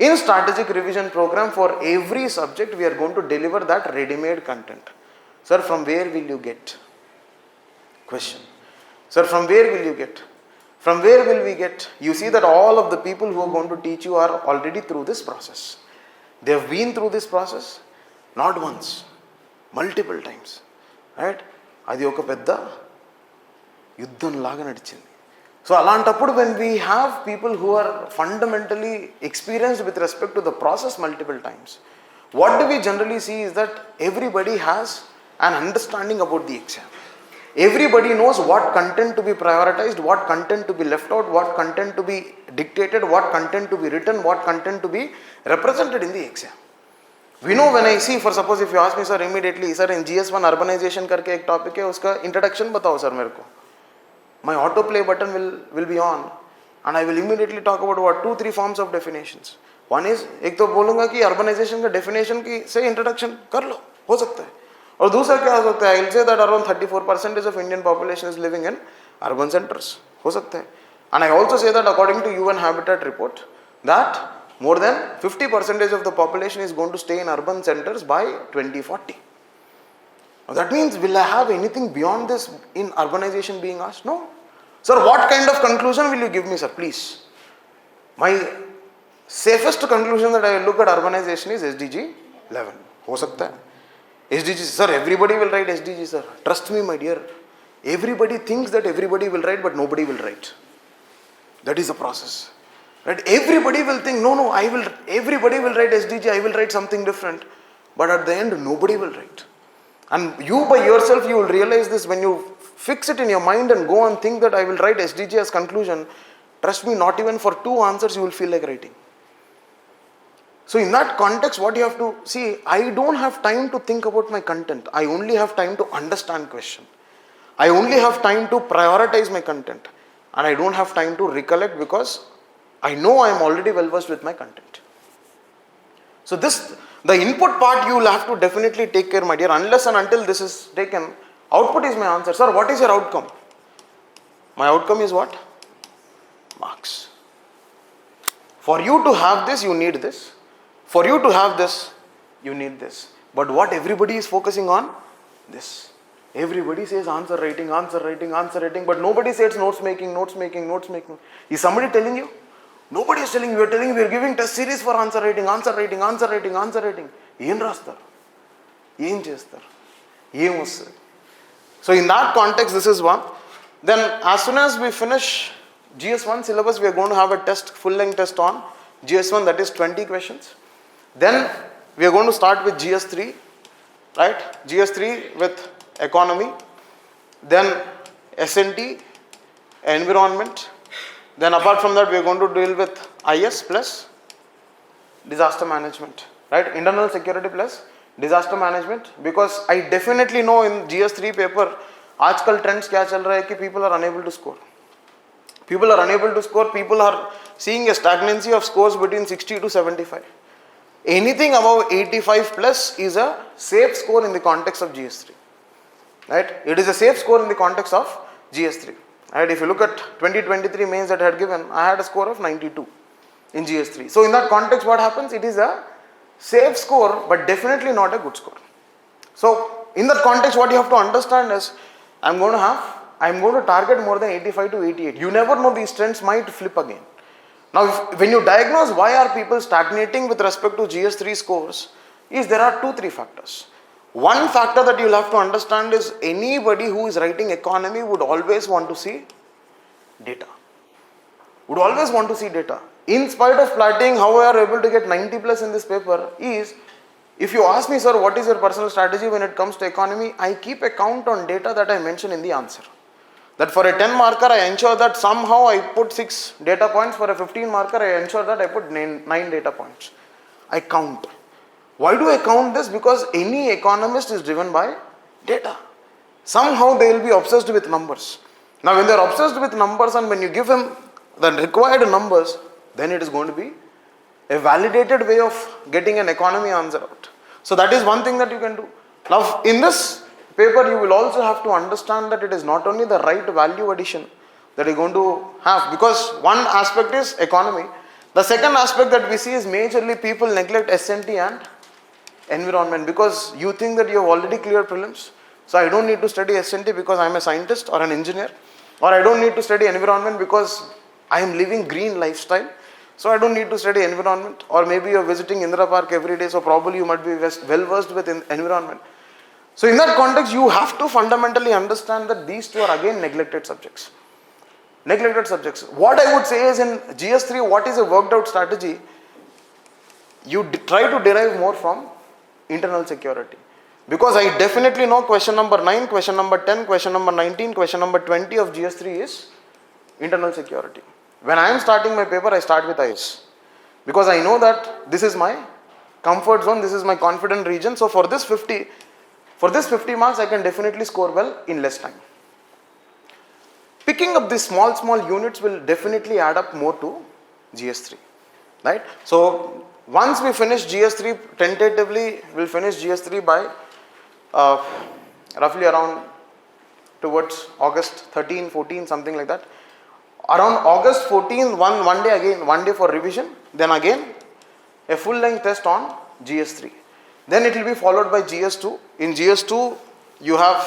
In strategic revision program, for every subject we are going to deliver that ready-made content. Sir, from where will you get? Question. Sir, from where will you get? From where will we get? You see that all of the people who are going to teach you are already through this process. They have been through this process, not once, multiple times. Right? అది ఒక పెద్ద యుద్ధం లాగా నడిచింది. So అలాంటప్పుడు when we have people who are fundamentally experienced with respect to the process multiple times, what do we generally see is that everybody has an understanding about the exam. Everybody knows what content to be prioritized, what content to be left out, what content to be dictated, what content to be written, what content to be represented in the exam. We know when I see, for suppose if you ask me, sir, immediately, sir, in GS1 urbanization करके एक topic है, उसका introduction बताओ sir मेरे को. My autoplay button will be on, and I will immediately talk about what 2-3 forms of definitions. One is, एक तो बोलूँगा कि urbanization का definition की से introduction कर लो, हो सकता है. और दूसरा क्या हो सकता है? I will say that around 34% of Indian population is living in urban centers. हो सकता है. And I also say that according to UN Habitat report, that more than 50% of the population is going to stay in urban centers by 2040. Now that means, will I have anything beyond this in urbanization being asked? No. Sir, what kind of conclusion will you give me, sir, please? My safest conclusion that I will look at urbanization is SDG 11. हो सकता है. SDG, sir, everybody will write SDG, sir. Trust me, my dear. Everybody thinks that everybody will write, but nobody will write. That is the process. Right? Everybody will think, no, everybody will write SDG, I will write something different. But at the end, nobody will write. And you by yourself, you will realize this when you fix it in your mind and go and think that I will write SDG as conclusion. Trust me, not even for 2 answers you will feel like writing. So in that context, what you have to see, I don't have time to think about my content. I only have time to understand question. I only have time to prioritize my content. And I don't have time to recollect because I know I am already well versed with my content. So the input part you will have to definitely take care, my dear. Unless and until this is taken, output is my answer. Sir, what is your outcome? My outcome is what? Marks. For you to have this, you need this. For you to have this, you need this. But what everybody is focusing on? This. Everybody says answer writing, but nobody says notes making. Is somebody telling you? Nobody is telling you. We are telling you we are giving test series for answer writing. Em rastar? Em chestar? Em vastu? So in that context, this is one. Then as soon as we finish GS1 syllabus, we are going to have a test, full length test on GS1, that is 20 questions. Then we are going to start with GS3, right? GS3 with economy, then SNT, environment. Then apart from that, we are going to deal with IS plus disaster management, right? Internal security plus disaster management. Because I definitely know in GS3 paper, आजकल trends क्या चल रहा है कि people are unable to score. People are seeing a stagnancy of scores between 60 to 75. Anything above 85 plus is a safe score in the context of GS3. Right? It is a safe score in the context of GS3. Right? If you look at 2023 mains that I had given, I had a score of 92 in GS3. So in that context, what happens? It is a safe score, but definitely not a good score. So in that context, what you have to understand is, I'm going to target more than 85 to 88. You never know, these trends might flip again. Now, when you diagnose why are people stagnating with respect to GS3 scores, is there are 2-3 factors. One factor that you will have to understand is anybody who is writing economy would always want to see data. In spite of plotting how we are able to get 90 plus in this paper is, if you ask me, sir, what is your personal strategy when it comes to economy, I keep a count on data that I mention in the answer. That for a 10 marker, I ensure that somehow I put 6 data points. For a 15 marker, I ensure that I put 9 data points. I count. Why do I count this? Because any economist is driven by data. Somehow they will be obsessed with numbers. Now when they are obsessed with numbers and when you give him the required numbers, then it is going to be a validated way of getting an economy answer out. So that is one thing that you can do. Now in this paper, you will also have to understand that it is not only the right value addition that you are going to have, because one aspect is economy. The second aspect that we see is majorly people neglect SNT and environment because you think that you have already cleared prelims. So I don't need to study SNT because I am a scientist or an engineer, or I don't need to study environment because I am living green lifestyle. So I don't need to study environment, or maybe you are visiting Indira Park every day, so probably you might be well versed with environment. So in that context, you have to fundamentally understand that these two are again neglected subjects. What I would say is in GS3, what is a worked out strategy? You try to derive more from internal security. Because I definitely know question number 9, question number 10, question number 19, question number 20 of GS3 is internal security. When I am starting my paper, I start with IS. Because I know that this is my comfort zone, this is my confident region. So for this 50 marks, I can definitely score well in less time. Picking up these small units will definitely add up more to GS3, right? So once we finish GS3, tentatively we'll finish GS3 by roughly around towards August 13, 14, something like that. Around August 14, one day for revision, then again a full length test on GS3. Then it will be followed by GS2. In GS2, you have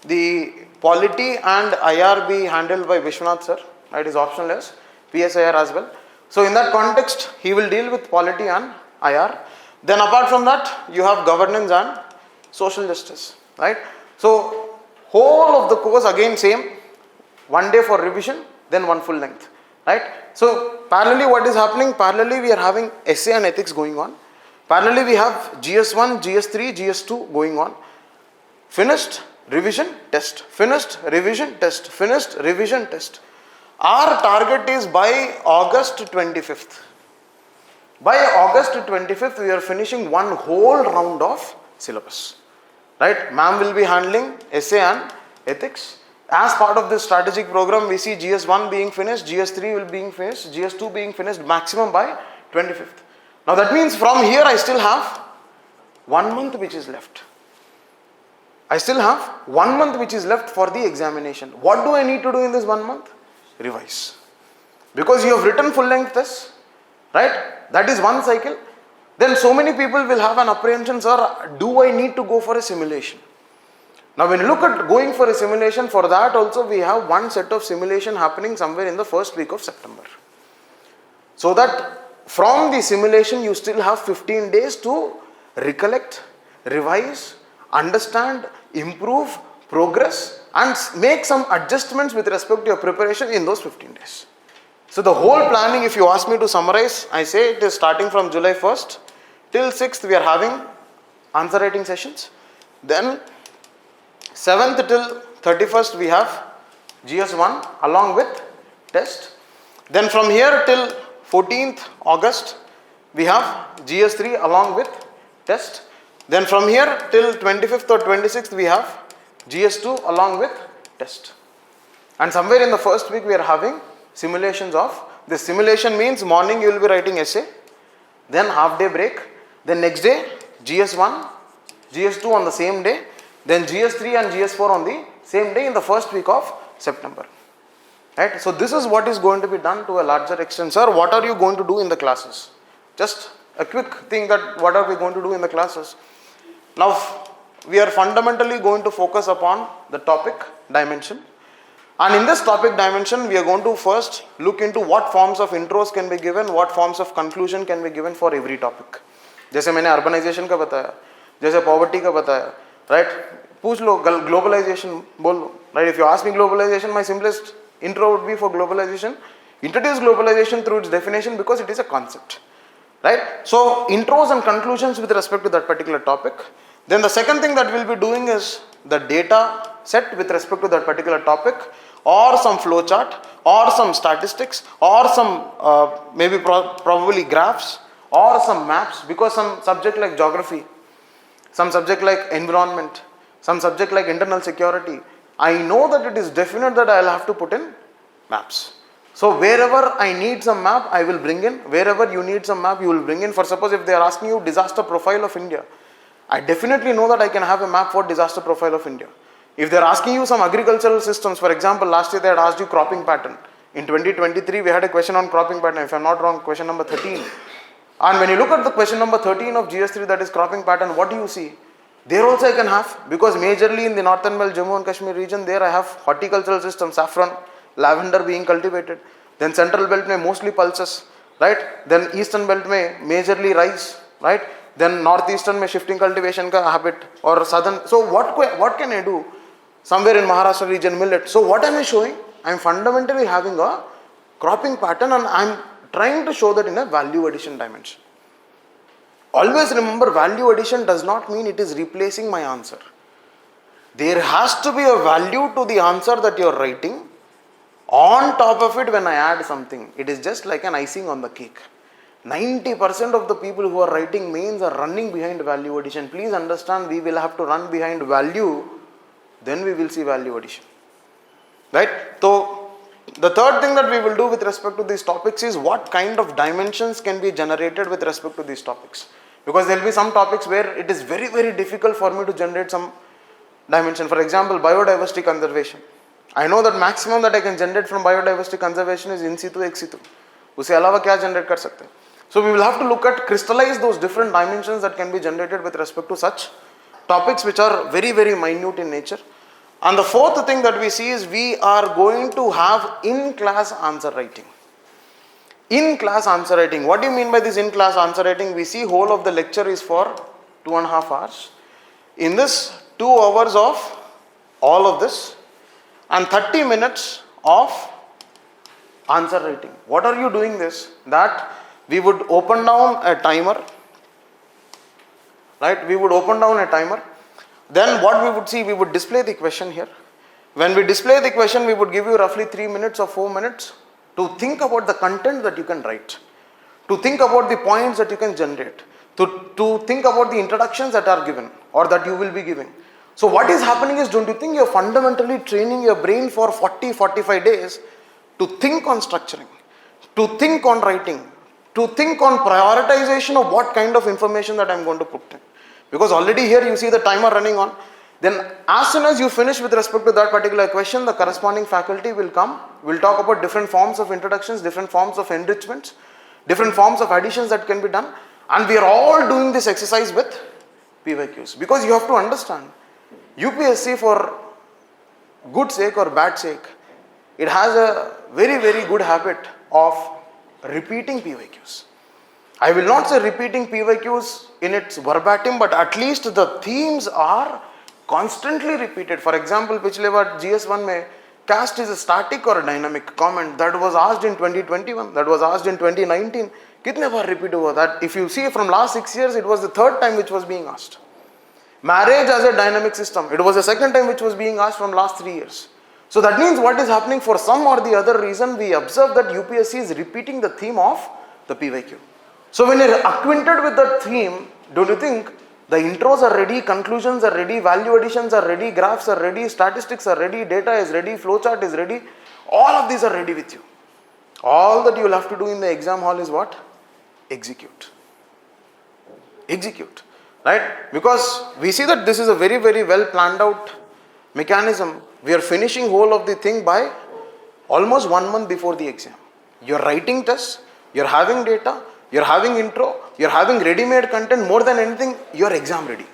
the polity and IRB handled by Vishwanath sir, right? Is optional as PSIR as well. So in that context, he will deal with polity and IR. Then apart from that, you have governance and social justice, right? So whole of the course again same, one day for revision, then one full length, right? So parallelly what is happening? Parallelly we are having essay and ethics going on. Parallelly we have GS1, GS3, GS2 going on. Finished, revision, test. Finished, revision, test. Finished, revision, test. Our target is by August 25th. By August 25th, we are finishing one whole round of syllabus. Right? Ma'am will be handling essay and ethics. As part of this strategic program, we see GS1 being finished, GS3 will being finished, GS2 being finished maximum by 25th. Now that means from here I still have 1 month which is left. I still have 1 month which is left for the examination. What do I need to do in this 1 month? Revise. Because you have written full length tests, right? That is one cycle. Then so many people will have an apprehension, sir, do I need to go for a simulation? Now when you look at going for a simulation, for that also we have one set of simulation happening somewhere in the first week of September. So that from the simulation you still have 15 days to recollect, revise, understand, improve, progress and make some adjustments with respect to your preparation in those 15 days. So the whole planning, if you ask me to summarize, I say it is starting from July 1st till 6th we are having answer writing sessions. Then 7th till 31st we have GS1 along with test. Then from here till 14th August we have GS3 along with test. Then from here till 25th or 26th we have GS2 along with test. And somewhere in the first week we are having simulations of this. Simulation means morning you will be writing essay, then half day break, then next day GS1, GS2 on the same day, then GS3 and GS4 on the same day in the first week of September. Right? So this is what is going to be done to a larger extent. Sir, what are you going to do in the classes? Just a quick thing that what are we going to do in the classes? Now we are fundamentally going to focus upon the topic dimension. And in this topic dimension, we are going to first look into what forms of intros can be given, what forms of conclusion can be given for every topic. जैसे मैंने urbanization का बताया, जैसे poverty का बताया, right? पूछ लो globalization बोल लो, right? If you ask me globalization, my simplest intro would be for globalization. Introduce globalization through its definition because it is a concept, right? So intros and conclusions with respect to that particular topic. Then the second thing that we'll be doing is the data set with respect to that particular topic, or some flowchart, or some statistics, or some probably graphs, or some maps, because some subject like geography, some subject like environment, some subject like internal security, I know that it is definite that I will have to put in maps. So wherever I need some map, I will bring in. Wherever you need some map, you will bring in. For suppose if they are asking you disaster profile of India, I definitely know that I can have a map for disaster profile of India. If they are asking you some agricultural systems, for example, last year they had asked you cropping pattern. In 2023, we had a question on cropping pattern, if I am not wrong, question number 13. And when you look at the question number 13 of GS3, that is cropping pattern, what do you see? There also I can have, because majorly in the northern belt, Jammu and Kashmir region, there I have horticultural system, saffron, lavender being cultivated. Then central belt may mostly pulses, right? Then eastern belt may majorly rice, right? Then northeastern may shifting cultivation ka habit, or southern. So what can I do? Somewhere in Maharashtra region, millet. So what am I showing? I am fundamentally having a cropping pattern and I am trying to show that in a value addition dimension. Always remember, value addition does not mean it is replacing my answer. There has to be a value to the answer that you are writing. On top of it, when I add something, it is just like an icing on the cake. 90% of the people who are writing mains are running behind value addition. Please understand, we will have to run behind value, then we will see value addition. Right? So, the third thing that we will do with respect to these topics is what kind of dimensions can be generated with respect to these topics. Because there will be some topics where it is very, very difficult for me to generate some dimension. For example, biodiversity conservation. I know that maximum that I can generate from biodiversity conservation is in situ, ex situ. उससे अलावा क्या generate कर सकते हैं? So we will have to look at, crystallize those different dimensions that can be generated with respect to such topics which are very, very minute in nature. And the fourth thing that we see is we are going to have in-class answer writing. In-class answer writing. What do you mean by this in-class answer writing? We see whole of the lecture is for 2.5 hours. In this 2 hours of all of this and 30 minutes of answer writing. What are you doing this? That we would open down a timer, right? We would open down a timer. Then what we would see, we would display the question here. When we display the question, we would give you roughly 3 minutes or 4 minutes to think about the content that you can write, to think about the points that you can generate, to think about the introductions that are given or that you will be giving. So what is happening is, don't you think you're fundamentally training your brain for 40-45 days to think on structuring, to think on writing, to think on prioritization of what kind of information that I'm going to put in. Because already here you see the timer running on. Then as soon as you finish with respect to that particular question, the corresponding faculty will come, will talk about different forms of introductions, different forms of enrichments, different forms of additions that can be done. And we are all doing this exercise with PYQs. Because you have to understand, UPSC, for good sake or bad sake, it has a very, very good habit of repeating PYQs. I will not say repeating PYQs in its verbatim, but at least the themes are constantly repeated. For example, पिछले बार GS1 में caste is a static or a dynamic comment that was asked in 2021, that was asked in 2019. कितने बार repeat हुआ? That if you see from last 6 years, it was the third time which was being asked. Marriage as a dynamic system, it was the second time which was being asked from last 3 years. So that means what is happening, for some or the other reason, we observe that UPSC is repeating the theme of the PYQ. So when you're acquainted with that theme, don't you think the intros are ready, conclusions are ready, value additions are ready, graphs are ready, statistics are ready, data is ready, flowchart is ready, all of these are ready with you. All that you will have to do in the exam hall is what? Execute. Execute. Right? Because we see that this is a very, very well planned out mechanism. We are finishing whole of the thing by almost 1 month before the exam. You're writing tests, you're having data, you're having intro, you're having ready-made content. More than anything, you're exam ready.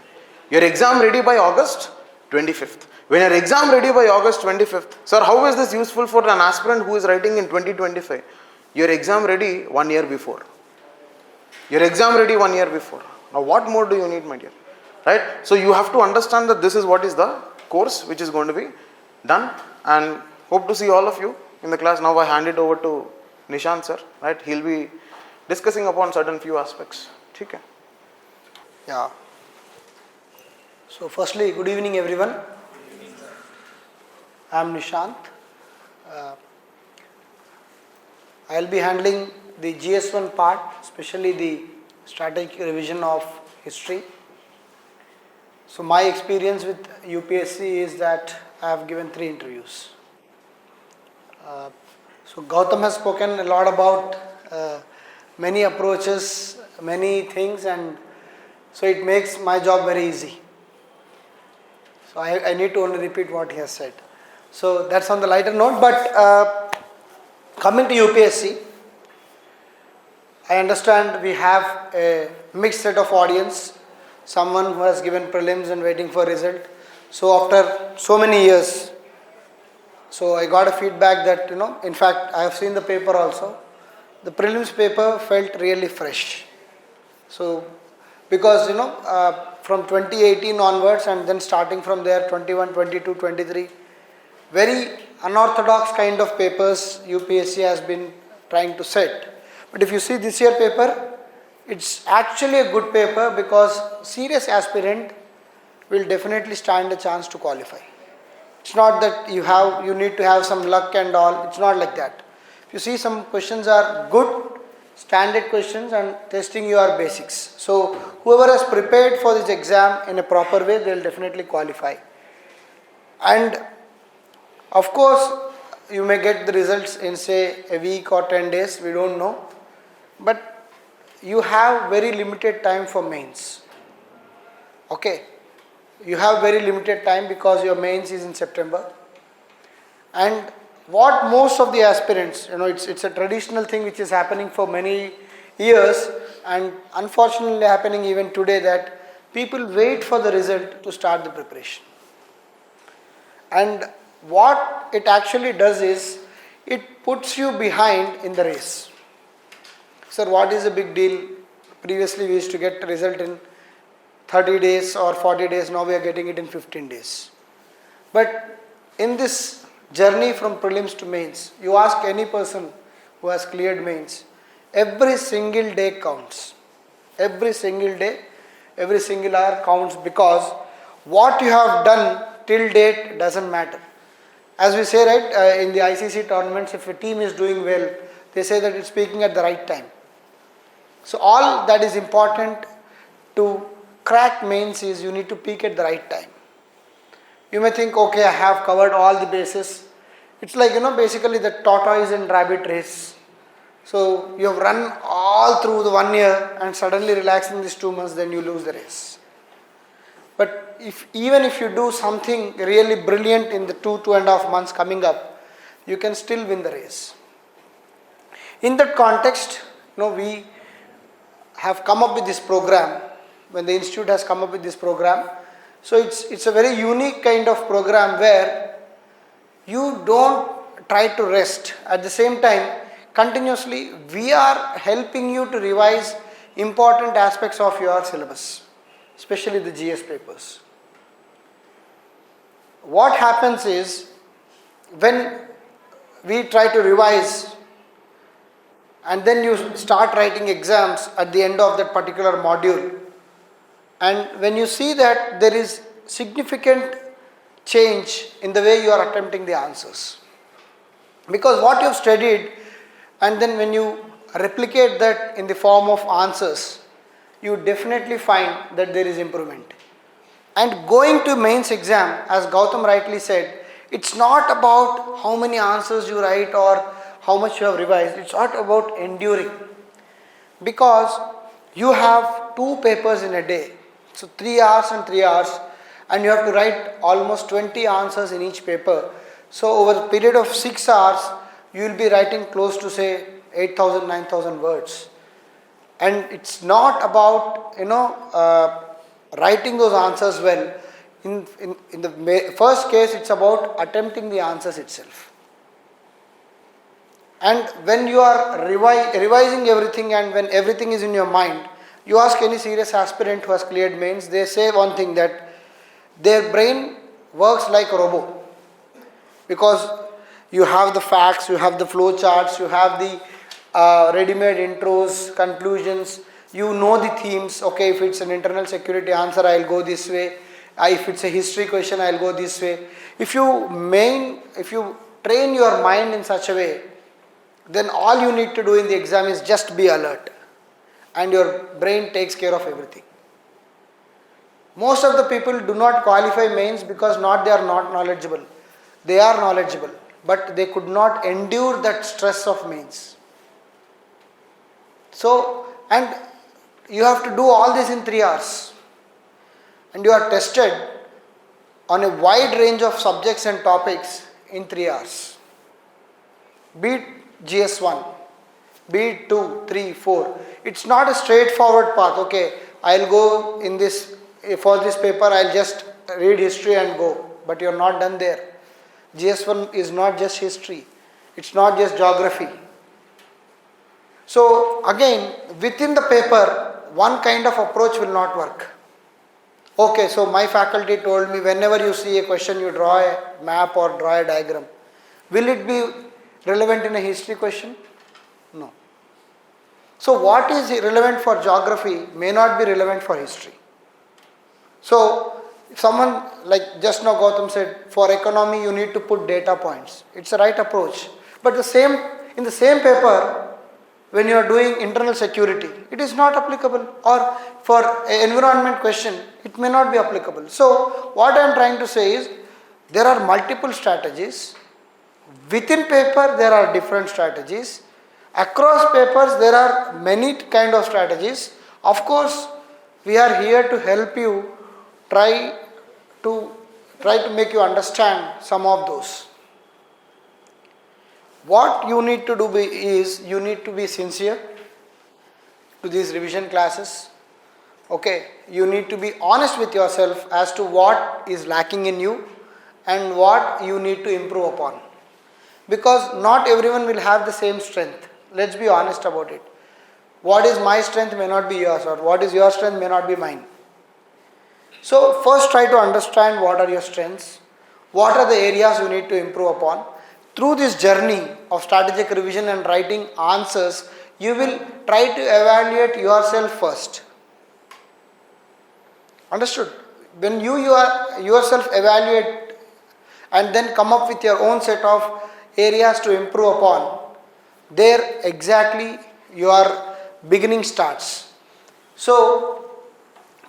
You're exam ready by August 25th. When you're exam ready by August 25th, sir, how is this useful for an aspirant who is writing in 2025? You're exam ready 1 year before. You're exam ready 1 year before. Now what more do you need, my dear? Right? So you have to understand that this is what is the course which is going to be done, and hope to see all of you in the class. Now I hand it over to Nishant sir, right? He'll be discussing upon certain few aspects. Okay. Yeah. So firstly, good evening everyone. I am Nishant. I will be handling the GS1 part, especially the strategic revision of history. So my experience with UPSC is that I have given 3 interviews. So Gautam has spoken a lot about many approaches, many things, and so it makes my job very easy. So I need to only repeat what he has said. So that's on the lighter note, but coming to UPSC, I understand we have a mixed set of audience, someone who has given prelims and waiting for result. So after so many years, so I got a feedback that, in fact, I have seen the paper also. The prelims paper felt really fresh. So, because, from 2018 onwards and then starting from there, 21, 22, 23, very unorthodox kind of papers UPSC has been trying to set. But if you see this year paper, it's actually a good paper because serious aspirant will definitely stand a chance to qualify. It's not that you need to have some luck and all. It's not like that. If you see some questions are good, standard questions and testing your basics. So whoever has prepared for this exam in a proper way, they will definitely qualify. And of course, you may get the results in say a week or 10 days, we don't know. But you have very limited time for mains. Okay, you have very limited time because your mains is in September. And what most of the aspirants, it's a traditional thing which is happening for many years and unfortunately happening even today, that people wait for the result to start the preparation. And what it actually does is, it puts you behind in the race. Sir, what is the big deal? Previously we used to get the result in 30 days or 40 days, now we are getting it in 15 days. But in this journey from prelims to mains, you ask any person who has cleared mains, every single day counts. Every single day, every single hour counts, because what you have done till date doesn't matter. As we say, right, in the ICC tournaments, if a team is doing well, they say that it's peaking at the right time. So all that is important to crack mains is you need to peak at the right time. You may think, okay, I have covered all the bases. It's like, basically the tortoise and rabbit race. So you have run all through the 1 year and suddenly relaxing these 2 months, then you lose the race. But even if you do something really brilliant in the 2.5 months coming up, you can still win the race. In that context, we have come up with this program. When the institute has come up with this program, so it's a very unique kind of program where you don't try to rest. At the same time, continuously we are helping you to revise important aspects of your syllabus, especially the GS papers. What happens is, when we try to revise and then you start writing exams at the end of that particular module, and when you see that there is significant change in the way you are attempting the answers, because what you have studied, and then when you replicate that in the form of answers, you definitely find that there is improvement. And going to mains exam, as Gautam rightly said, it's not about how many answers you write or how much you have revised. It's not about enduring, because you have 2 papers in a day. So 3 hours and 3 hours, and you have to write almost 20 answers in each paper. So over a period of 6 hours, you will be writing close to say 8,000, 9,000 words. And it's not about writing those answers well. In the first case, it's about attempting the answers itself. And when you are revising everything, and when everything is in your mind, you ask any serious aspirant who has cleared mains, they say one thing, that their brain works like a robot, because you have the facts, you have the flow charts, you have the ready-made intros, conclusions, you know the themes. Okay, if it's an internal security answer, I'll go this way. If it's a history question, I'll go this way. If you train your mind in such a way, then all you need to do in the exam is just be alert, and your brain takes care of everything. Most of the people do not qualify mains because they are not knowledgeable. They are knowledgeable, but they could not endure that stress of mains. So, and you have to do all this in 3 hours, and you are tested on a wide range of subjects and topics in 3 hours. Be it GS1, be it 2, 3, 4. It's not a straightforward path. Okay, I'll go in this, for this paper I'll just read history and go. But you're not done there. GS1 is not just history. It's not just geography. So again, within the paper, one kind of approach will not work. Okay, so my faculty told me whenever you see a question, you draw a map or draw a diagram. Will it be relevant in a history question? No. So what is relevant for geography may not be relevant for history. So if someone, like just now Gautam said, for economy you need to put data points. It's the right approach. But in the same paper, when you are doing internal security, it is not applicable, or for an environment question, it may not be applicable. So what I am trying to say is, there are multiple strategies. Within paper there are different strategies. Across papers there are many kind of strategies. Of course, we are here to help you try to make you understand some of those. What you need to do is, you need to be sincere to these revision classes. Okay, you need to be honest with yourself as to what is lacking in you and what you need to improve upon. Because not everyone will have the same strength. Let's be honest about it. What is my strength may not be yours, or what is your strength may not be mine. So first try to understand what are your strengths, what are the areas you need to improve upon. Through this journey of strategic revision and writing answers, you will try to evaluate yourself first. Understood? When you yourself evaluate and then come up with your own set of areas to improve upon, there exactly your beginning starts. So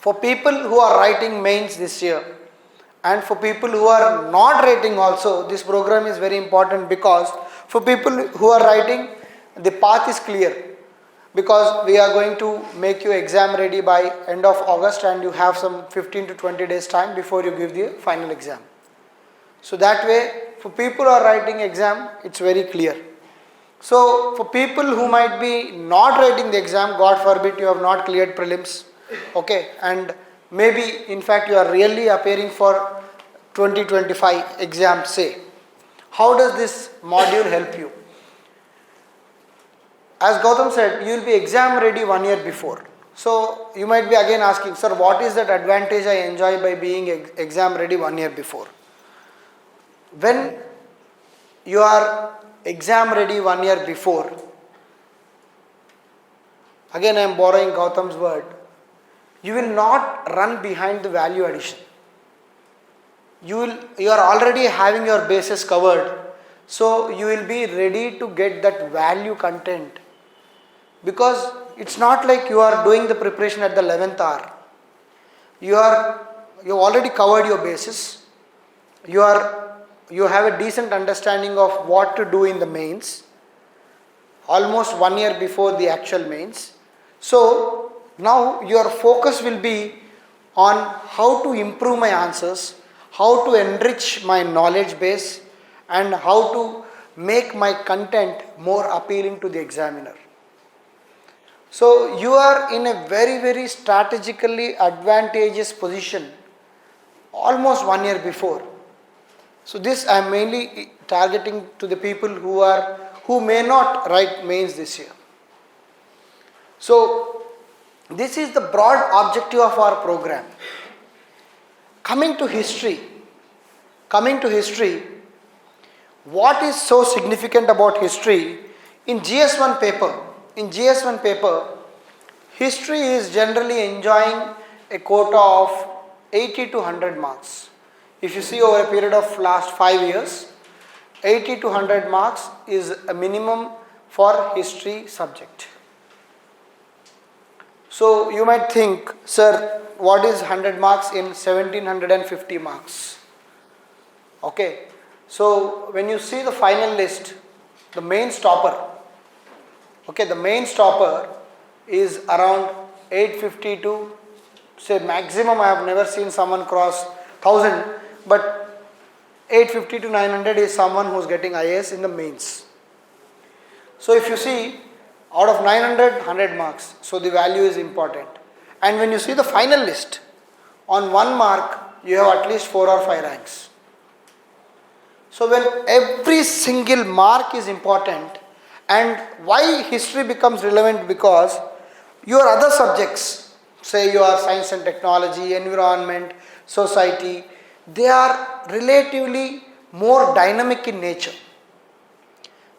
for people who are writing mains this year, and for people who are not writing also, this program is very important, because for people who are writing, the path is clear, because we are going to make you exam ready by end of August, and you have some 15 to 20 days time before you give the final exam. So that way, for people who are writing exam, it's very clear. So for people who might be not writing the exam, God forbid you have not cleared prelims, okay, and maybe in fact you are really appearing for 2025 exam, say, how does this module help you? As Gautam said, you will be exam ready 1 year before. So you might be again asking, sir, what is that advantage I enjoy by being exam ready 1 year before? When you are exam ready 1 year before, again I am borrowing Gautam's word, you will not run behind the value addition. You are already having your bases covered, so you will be ready to get that value content, because it's not like you are doing the preparation at the 11th hour. You have already covered your bases. You have a decent understanding of what to do in the mains, almost 1 year before the actual mains. So now your focus will be on how to improve my answers, how to enrich my knowledge base, and how to make my content more appealing to the examiner. So you are in a very, very strategically advantageous position almost 1 year before. So this I am mainly targeting to the people who may not write mains this year. So this is the broad objective of our program. Coming to history, what is so significant about history? In GS1 paper, history is generally enjoying a quota of 80 to 100 marks. If you see over a period of last 5 years, 80 to 100 marks is a minimum for history subject. So you might think, sir, what is 100 marks in 1750 marks? Okay, so when you see the final list, the main stopper, is around 850 to, say, maximum I have never seen someone cross 1000, but 850 to 900 is someone who is getting IAS in the mains. So if you see, out of 900, 100 marks, so the value is important. And when you see the final list, on 1 mark, you have at least 4 or 5 ranks. So when every single mark is important, and why history becomes relevant, because your other subjects, say your science and technology, environment, society, they are relatively more dynamic in nature.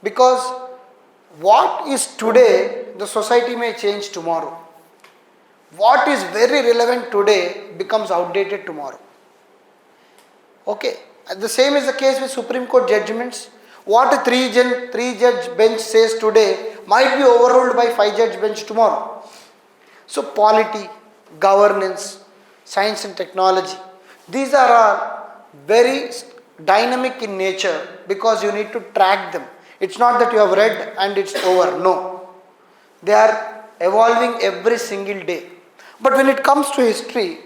Because what is today, the society may change tomorrow. What is very relevant today becomes outdated tomorrow. Okay, the same is the case with Supreme Court judgments. What a three-judge bench says today might be overruled by 5-judge bench tomorrow. So polity, governance, science and technology, these are all very dynamic in nature because you need to track them. It's not that you have read and it's over. No. They are evolving every single day. But when it comes to history,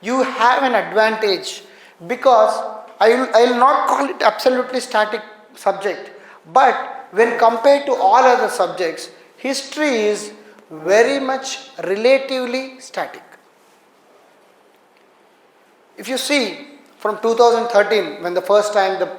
you have an advantage because I will not call it absolutely static subject, but when compared to all other subjects, history is very much relatively static. If you see from 2013, when the first time the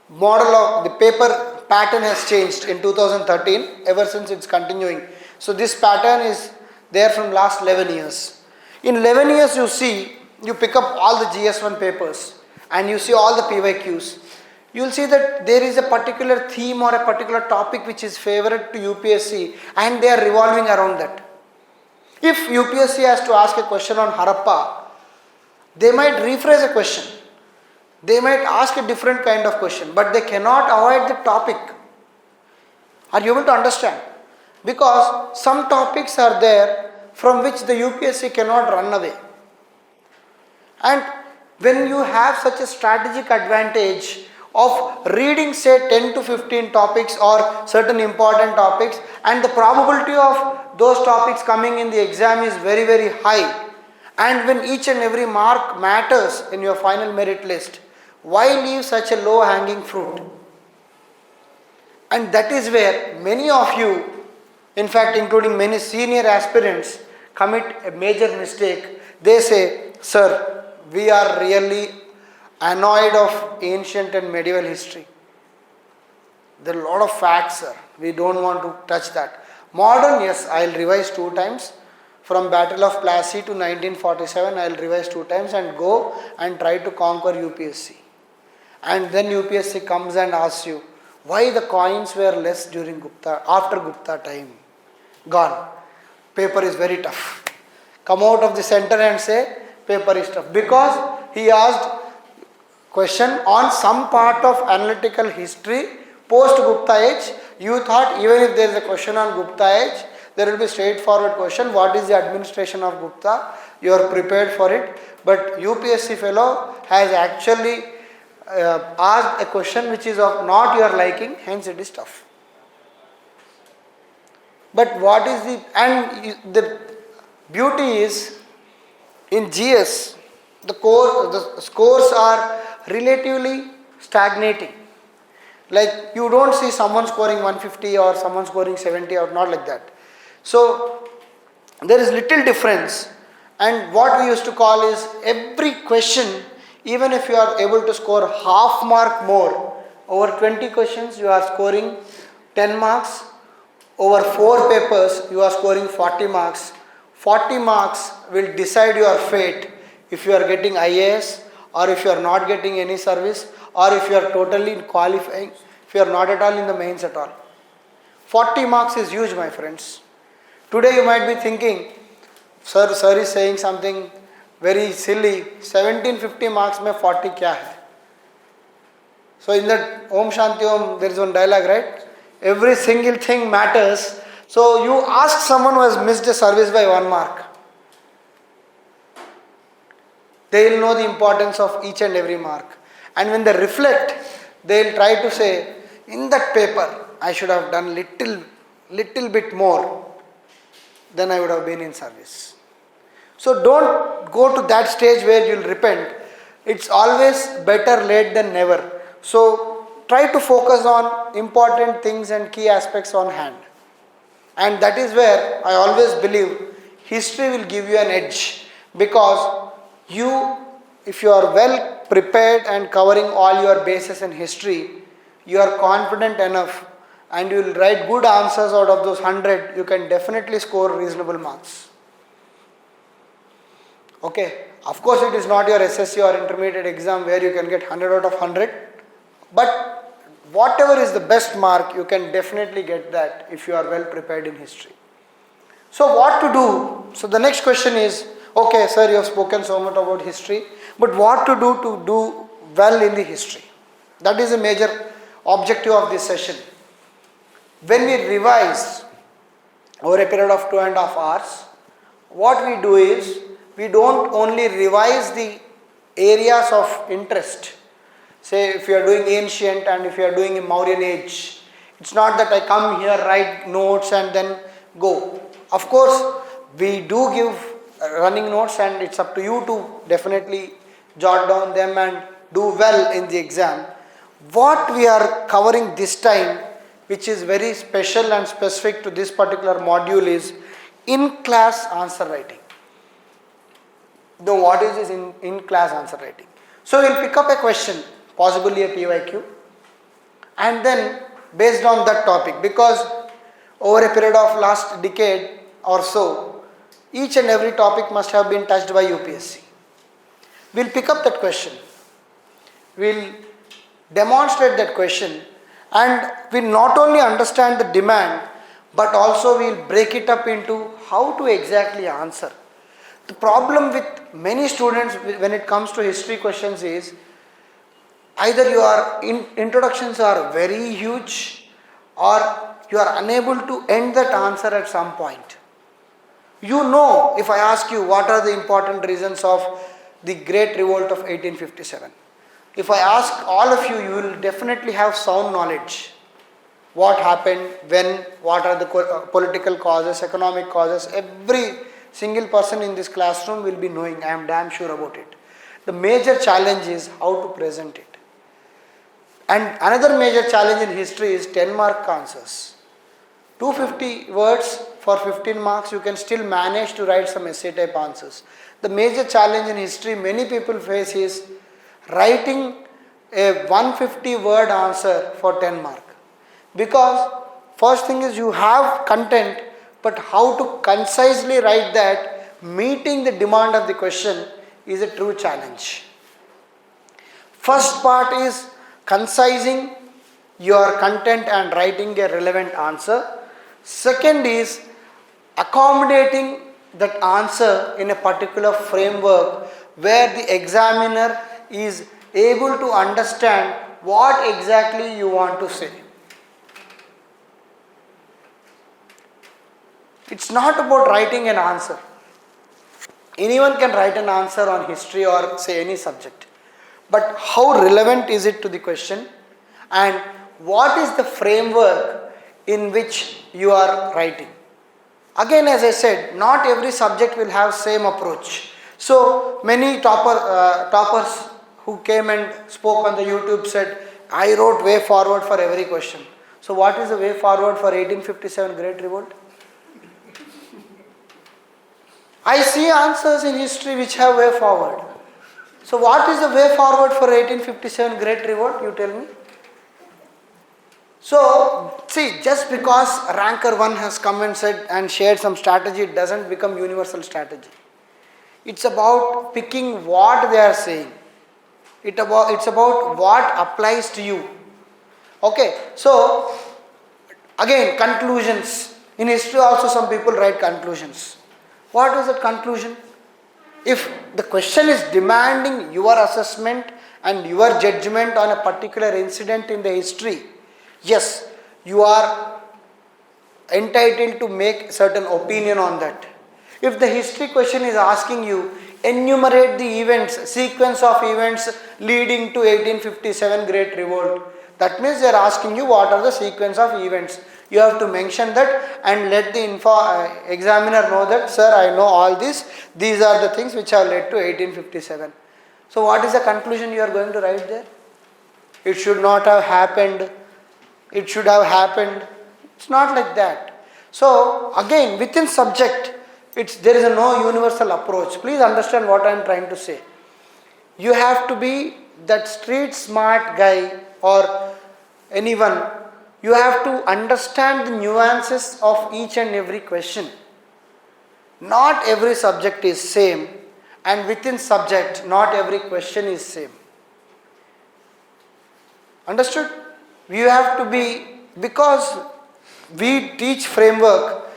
model of the paper pattern has changed in 2013, ever since it's continuing. So this pattern is there from last 11 years. In 11 years you pick up all the GS1 papers and you see all the PYQs. You will see that there is a particular theme or a particular topic which is favorite to UPSC and they are revolving around that. If UPSC has to ask a question on Harappa, they might rephrase a question. They might ask a different kind of question, but they cannot avoid the topic. Are you able to understand? Because some topics are there from which the UPSC cannot run away. And when you have such a strategic advantage of reading say 10 to 15 topics or certain important topics, and the probability of those topics coming in the exam is very, very high, and when each and every mark matters in your final merit list, why leave such a low hanging fruit? And that is where many of you, in fact including many senior aspirants, commit a major mistake. They say, sir, we are really annoyed of ancient and medieval history. There are a lot of facts, sir. We don't want to touch that. Modern, yes, I will revise 2 times. From Battle of Plassey to 1947, I will revise 2 times and go and try to conquer UPSC. And then UPSC comes and asks you, why the coins were less during Gupta, after Gupta time? Gone. Paper is very tough. Come out of the center and say, paper is tough. Because he asked question on some part of analytical history post Gupta age. You thought even if there is a question on Gupta age, there will be straightforward question, what is the administration of Gupta? You are prepared for it. But UPSC fellow has actually asked a question which is of not your liking, hence it is tough. But what is the beauty is in GS, the scores are relatively stagnating. Like you don't see someone scoring 150 or someone scoring 70 or not like that. So there is little difference, and what we used to call is every question, even if you are able to score half mark more, over 20 questions you are scoring 10 marks, over 4 papers you are scoring 40 marks. 40 marks will decide your fate if you are getting IAS or if you are not getting any service or if you are totally qualifying, if you are not at all in the mains at all. 40 marks is huge, my friends. Today you might be thinking, sir is saying something very silly, 1750 marks mein 40 kya hai? So in that Om Shanti Om, there is one dialogue, right? Every single thing matters. So you ask someone who has missed a service by 1 mark. They will know the importance of each and every mark. And when they reflect, they will try to say, in that paper, I should have done little bit more, then I would have been in service. So don't go to that stage where you will repent. It's always better late than never. So try to focus on important things and key aspects on hand. And that is where I always believe history will give you an edge, because if you are well prepared and covering all your bases in history, you are confident enough and you will write good answers out of those 100, you can definitely score reasonable marks. Okay, of course it is not your SSC or intermediate exam where you can get 100 out of 100, but whatever is the best mark, you can definitely get that if you are well prepared in history. So what to do? So the next question is, okay sir, you have spoken so much about history, but what to do well in the history? That is a major objective of this session. When we revise over a period of 2.5 hours, what we do is, we don't only revise the areas of interest. Say if you are doing ancient and if you are doing a Mauryan age, it's not that I come here, write notes and then go. Of course, we do give running notes and it's up to you to definitely jot down them and do well in the exam. What we are covering this time, which is very special and specific to this particular module, is in-class answer writing. Now what is this in-class answer writing? So we'll pick up a question, possibly a PYQ, and then based on that topic, because over a period of last decade or so, each and every topic must have been touched by UPSC. We'll pick up that question, we'll demonstrate that question, and we'll not only understand the demand, but also we'll break it up into how to exactly answer. The problem with many students when it comes to history questions is, either your introductions are very huge or you are unable to end that answer at some point. You know, if I ask you what are the important reasons of the Great Revolt of 1857, if I ask all of you, you will definitely have sound knowledge. What happened, when, what are the political causes, economic causes, every single person in this classroom will be knowing, I am damn sure about it. The major challenge is how to present it. And another major challenge in history is 10-mark answers. 250 words for 15 marks, you can still manage to write some essay type answers. The major challenge in history many people face is writing a 150 word answer for 10 mark. Because first thing is you have content, but how to concisely write that, meeting the demand of the question, is a true challenge. First part is concising your content and writing a relevant answer. Second is accommodating that answer in a particular framework where the examiner is able to understand what exactly you want to say. It's not about writing an answer. Anyone can write an answer on history or say any subject. But how relevant is it to the question, and what is the framework in which you are writing? Again, as I said, not every subject will have same approach. So many toppers who came and spoke on the YouTube said, I wrote way forward for every question. So what is the way forward for 1857 Great Revolt? I see answers in history which have way forward. So what is the way forward for 1857 Great Revolt, you tell me? So see, just because ranker 1 has come and said and shared some strategy, it doesn't become universal strategy. It's about picking what they are saying. It's about what applies to you. Okay, so again, conclusions. In history also some people write conclusions. What is that conclusion? If the question is demanding your assessment and your judgment on a particular incident in the history, yes, you are entitled to make certain opinion on that. If the history question is asking you, enumerate the events, sequence of events leading to 1857 Great Revolt, that means they are asking you what are the sequence of events. You have to mention that and let the examiner know that, sir, I know all this. These are the things which have led to 1857. So what is the conclusion you are going to write there? It should not have happened. It should have happened. It's not like that. So again, within subject, there is no universal approach. Please understand what I am trying to say. You have to be that street smart guy or anyone. You have to understand the nuances of each and every question. Not every subject is same, and within subject, not every question is same. Understood? You have to be, because we teach framework,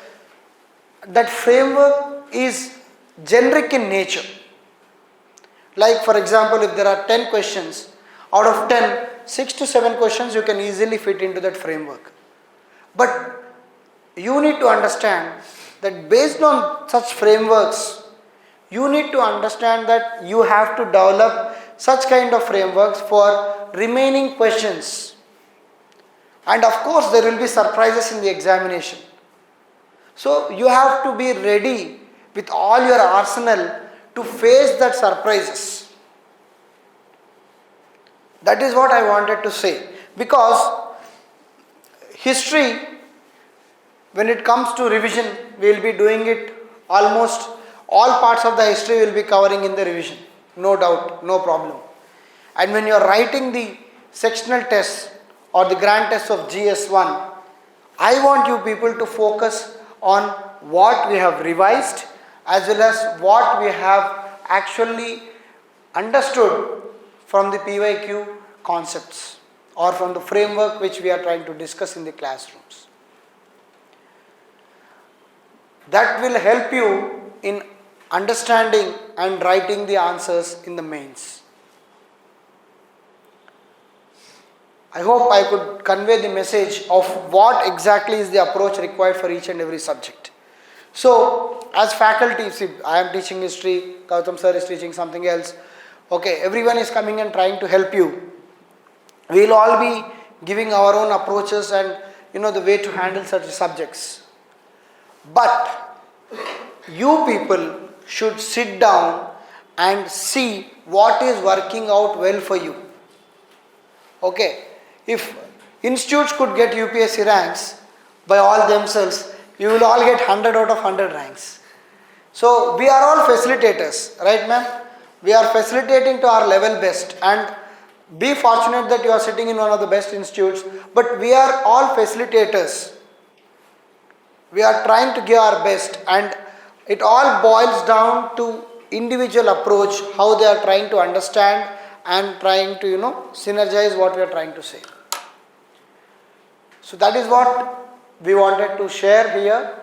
that framework is generic in nature. Like for example, if there are 10 questions, out of 10, 6 to 7 questions you can easily fit into that framework. But you need to understand that based on such frameworks, you need to understand that you have to develop such kind of frameworks for remaining questions. And of course, there will be surprises in the examination. So you have to be ready with all your arsenal to face that surprises. That is what I wanted to say. Because history, when it comes to revision, we will be doing it almost all parts of the history will be covering in the revision. No doubt, no problem. And when you are writing the sectional tests or the grand tests of GS1, I want you people to focus on what we have revised as well as what we have actually understood from the PYQ concepts or from the framework which we are trying to discuss in the classrooms. That will help you in understanding and writing the answers in the mains. I hope I could convey the message of what exactly is the approach required for each and every subject. So, as faculty, see, I am teaching history, Gautam sir is teaching something else. Okay, everyone is coming and trying to help you. We will all be giving our own approaches and the way to handle such subjects. But you people should sit down and see what is working out well for you. Okay, if institutes could get UPSC ranks by all themselves, you will all get 100 out of 100 ranks. So we are all facilitators, right ma'am? We are facilitating to our level best, and be fortunate that you are sitting in one of the best institutes, but we are all facilitators. We are trying to give our best, and it all boils down to individual approach, how they are trying to understand and trying to synergize what we are trying to say. So that is what we wanted to share here.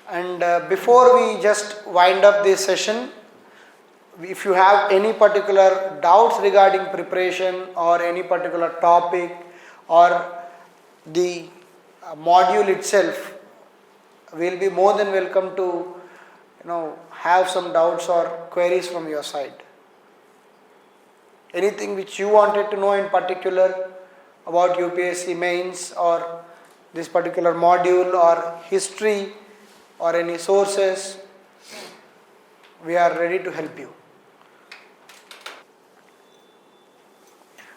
And before we just wind up this session, if you have any particular doubts regarding preparation or any particular topic or the module itself, we will be more than welcome to have some doubts or queries from your side. Anything which you wanted to know in particular about UPSC mains or this particular module or history or any sources, we are ready to help you.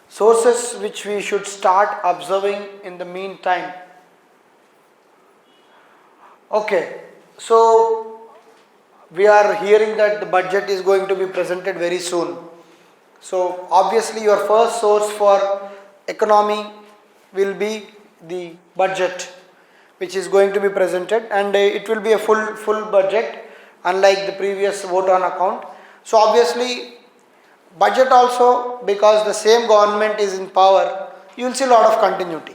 Sources which we should start observing in the meantime. Okay, so we are hearing that the budget is going to be presented very soon. So obviously your first source for economy will be the budget which is going to be presented, and it will be a full budget unlike the previous vote on account. So obviously budget also, because the same government is in power, you will see a lot of continuity.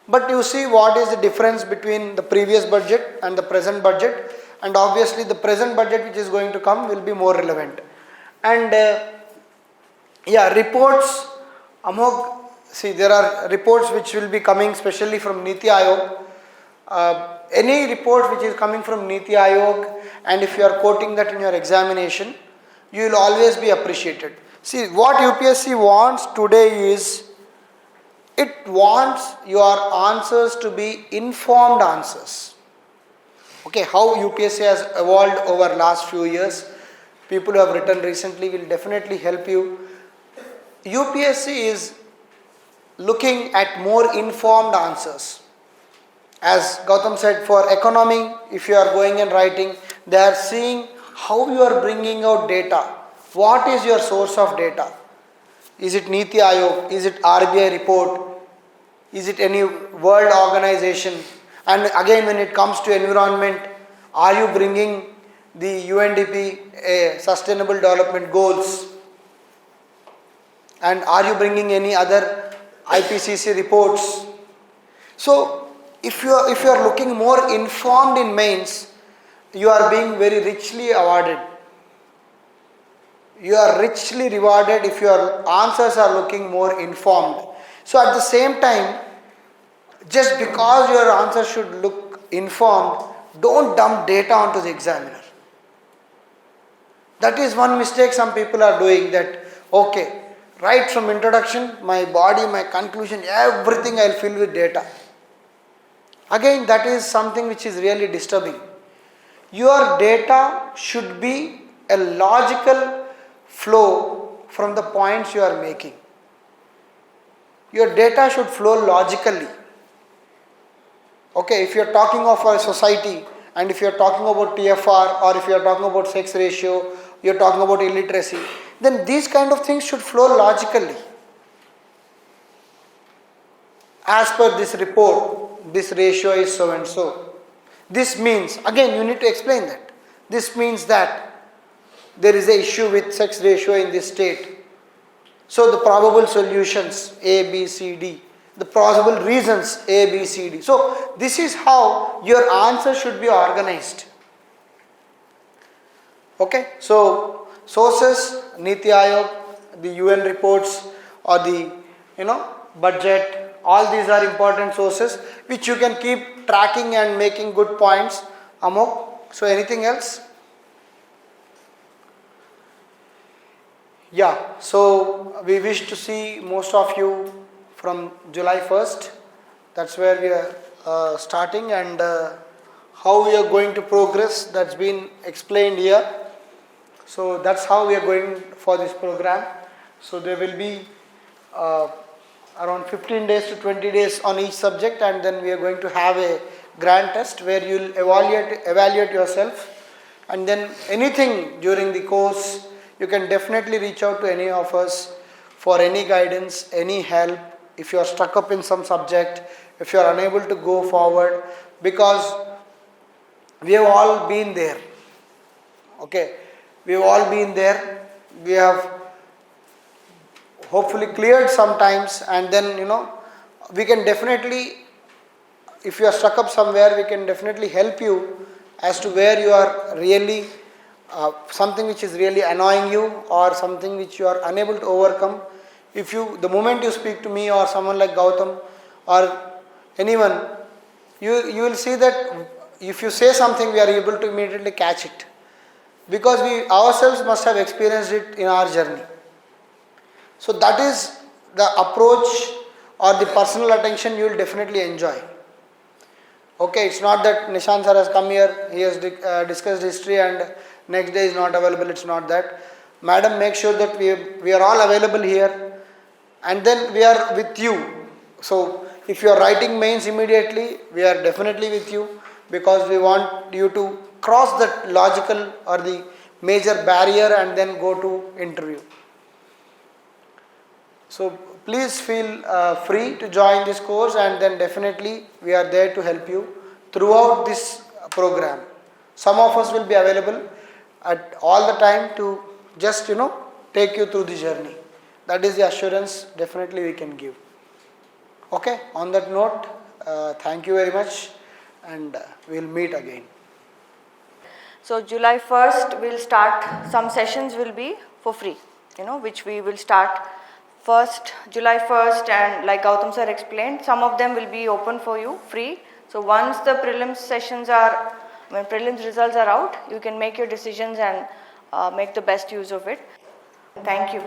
But you see what is the difference between the previous budget and the present budget, and obviously the present budget which is going to come will be more relevant. And reports, Amog, see there are reports which will be coming specially from Niti Aayog. Any report which is coming from Niti Aayog, and if you are quoting that in your examination, you will always be appreciated. See, what UPSC wants today is, it wants your answers to be informed answers. Okay, how UPSC has evolved over last few years, people who have written recently will definitely help you. UPSC is looking at more informed answers. As Gautam said, for economy, if you are going and writing, they are seeing how you are bringing out data. What is your source of data? Is it Niti Aayog? Is it RBI report? Is it any world organization? And again, when it comes to environment, are you bringing the UNDP Sustainable Development Goals? And are you bringing any other IPCC reports? So, if you are looking more informed in mains, you are being very richly awarded. You are richly rewarded if your answers are looking more informed. So at the same time, just because your answer should look informed, don't dump data onto the examiner. That is one mistake some people are doing, that okay, right from introduction, my body, my conclusion, everything I will fill with data. Again, that is something which is really disturbing. Your data should be a logical flow from the points you are making. Your data should flow logically. Okay, if you are talking of a society, and if you are talking about TFR, or if you are talking about sex ratio, you are talking about illiteracy, then these kind of things should flow logically. As per this report, this ratio is so and so. This means, again you need to explain that. This means that there is an issue with sex ratio in this state. So the probable solutions A, B, C, D. The possible reasons A, B, C, D. So this is how your answer should be organized. Okay, so sources, Niti Aayog, the UN reports, or the budget, all these are important sources which you can keep tracking and making good points. Amok, so anything else? Yeah, so we wish to see most of you from July 1st. That's where we are starting, and how we are going to progress, that's been explained here. So that's how we are going for this program. So there will be around 15 days to 20 days on each subject, and then we are going to have a grand test where you will evaluate yourself, and then anything during the course you can definitely reach out to any of us for any guidance, any help. If you are stuck up in some subject, if you are unable to go forward, because we have all been there. Okay, we have all been there. We have hopefully cleared sometimes, and then we can definitely, if you are stuck up somewhere, we can definitely help you as to where you are really something which is really annoying you, or something which you are unable to overcome. If you, the moment you speak to me or someone like Gautam or anyone, you will see that if you say something, we are able to immediately catch it, because we ourselves must have experienced it in our journey. So that is the approach or the personal attention you will definitely enjoy. Okay, it's not that Nishant sir has come here, he has discussed history and next day is not available. It's not that. Madam, make sure that we are all available here, and then we are with you. So if you are writing mains immediately, we are definitely with you, because we want you to cross that logical or the major barrier and then go to interview. So please feel free to join this course, and then definitely we are there to help you throughout this program. Some of us will be available at all the time to just take you through the journey. That is the assurance definitely we can give. Okay, on that note, thank you very much, and we will meet again. So July 1st we'll start, some sessions will be for free, which we will start first July 1st, and like Gautam sir explained, some of them will be open for you free. So once the prelims sessions are, when prelims results are out, you can make your decisions and make the best use of it. Thank you.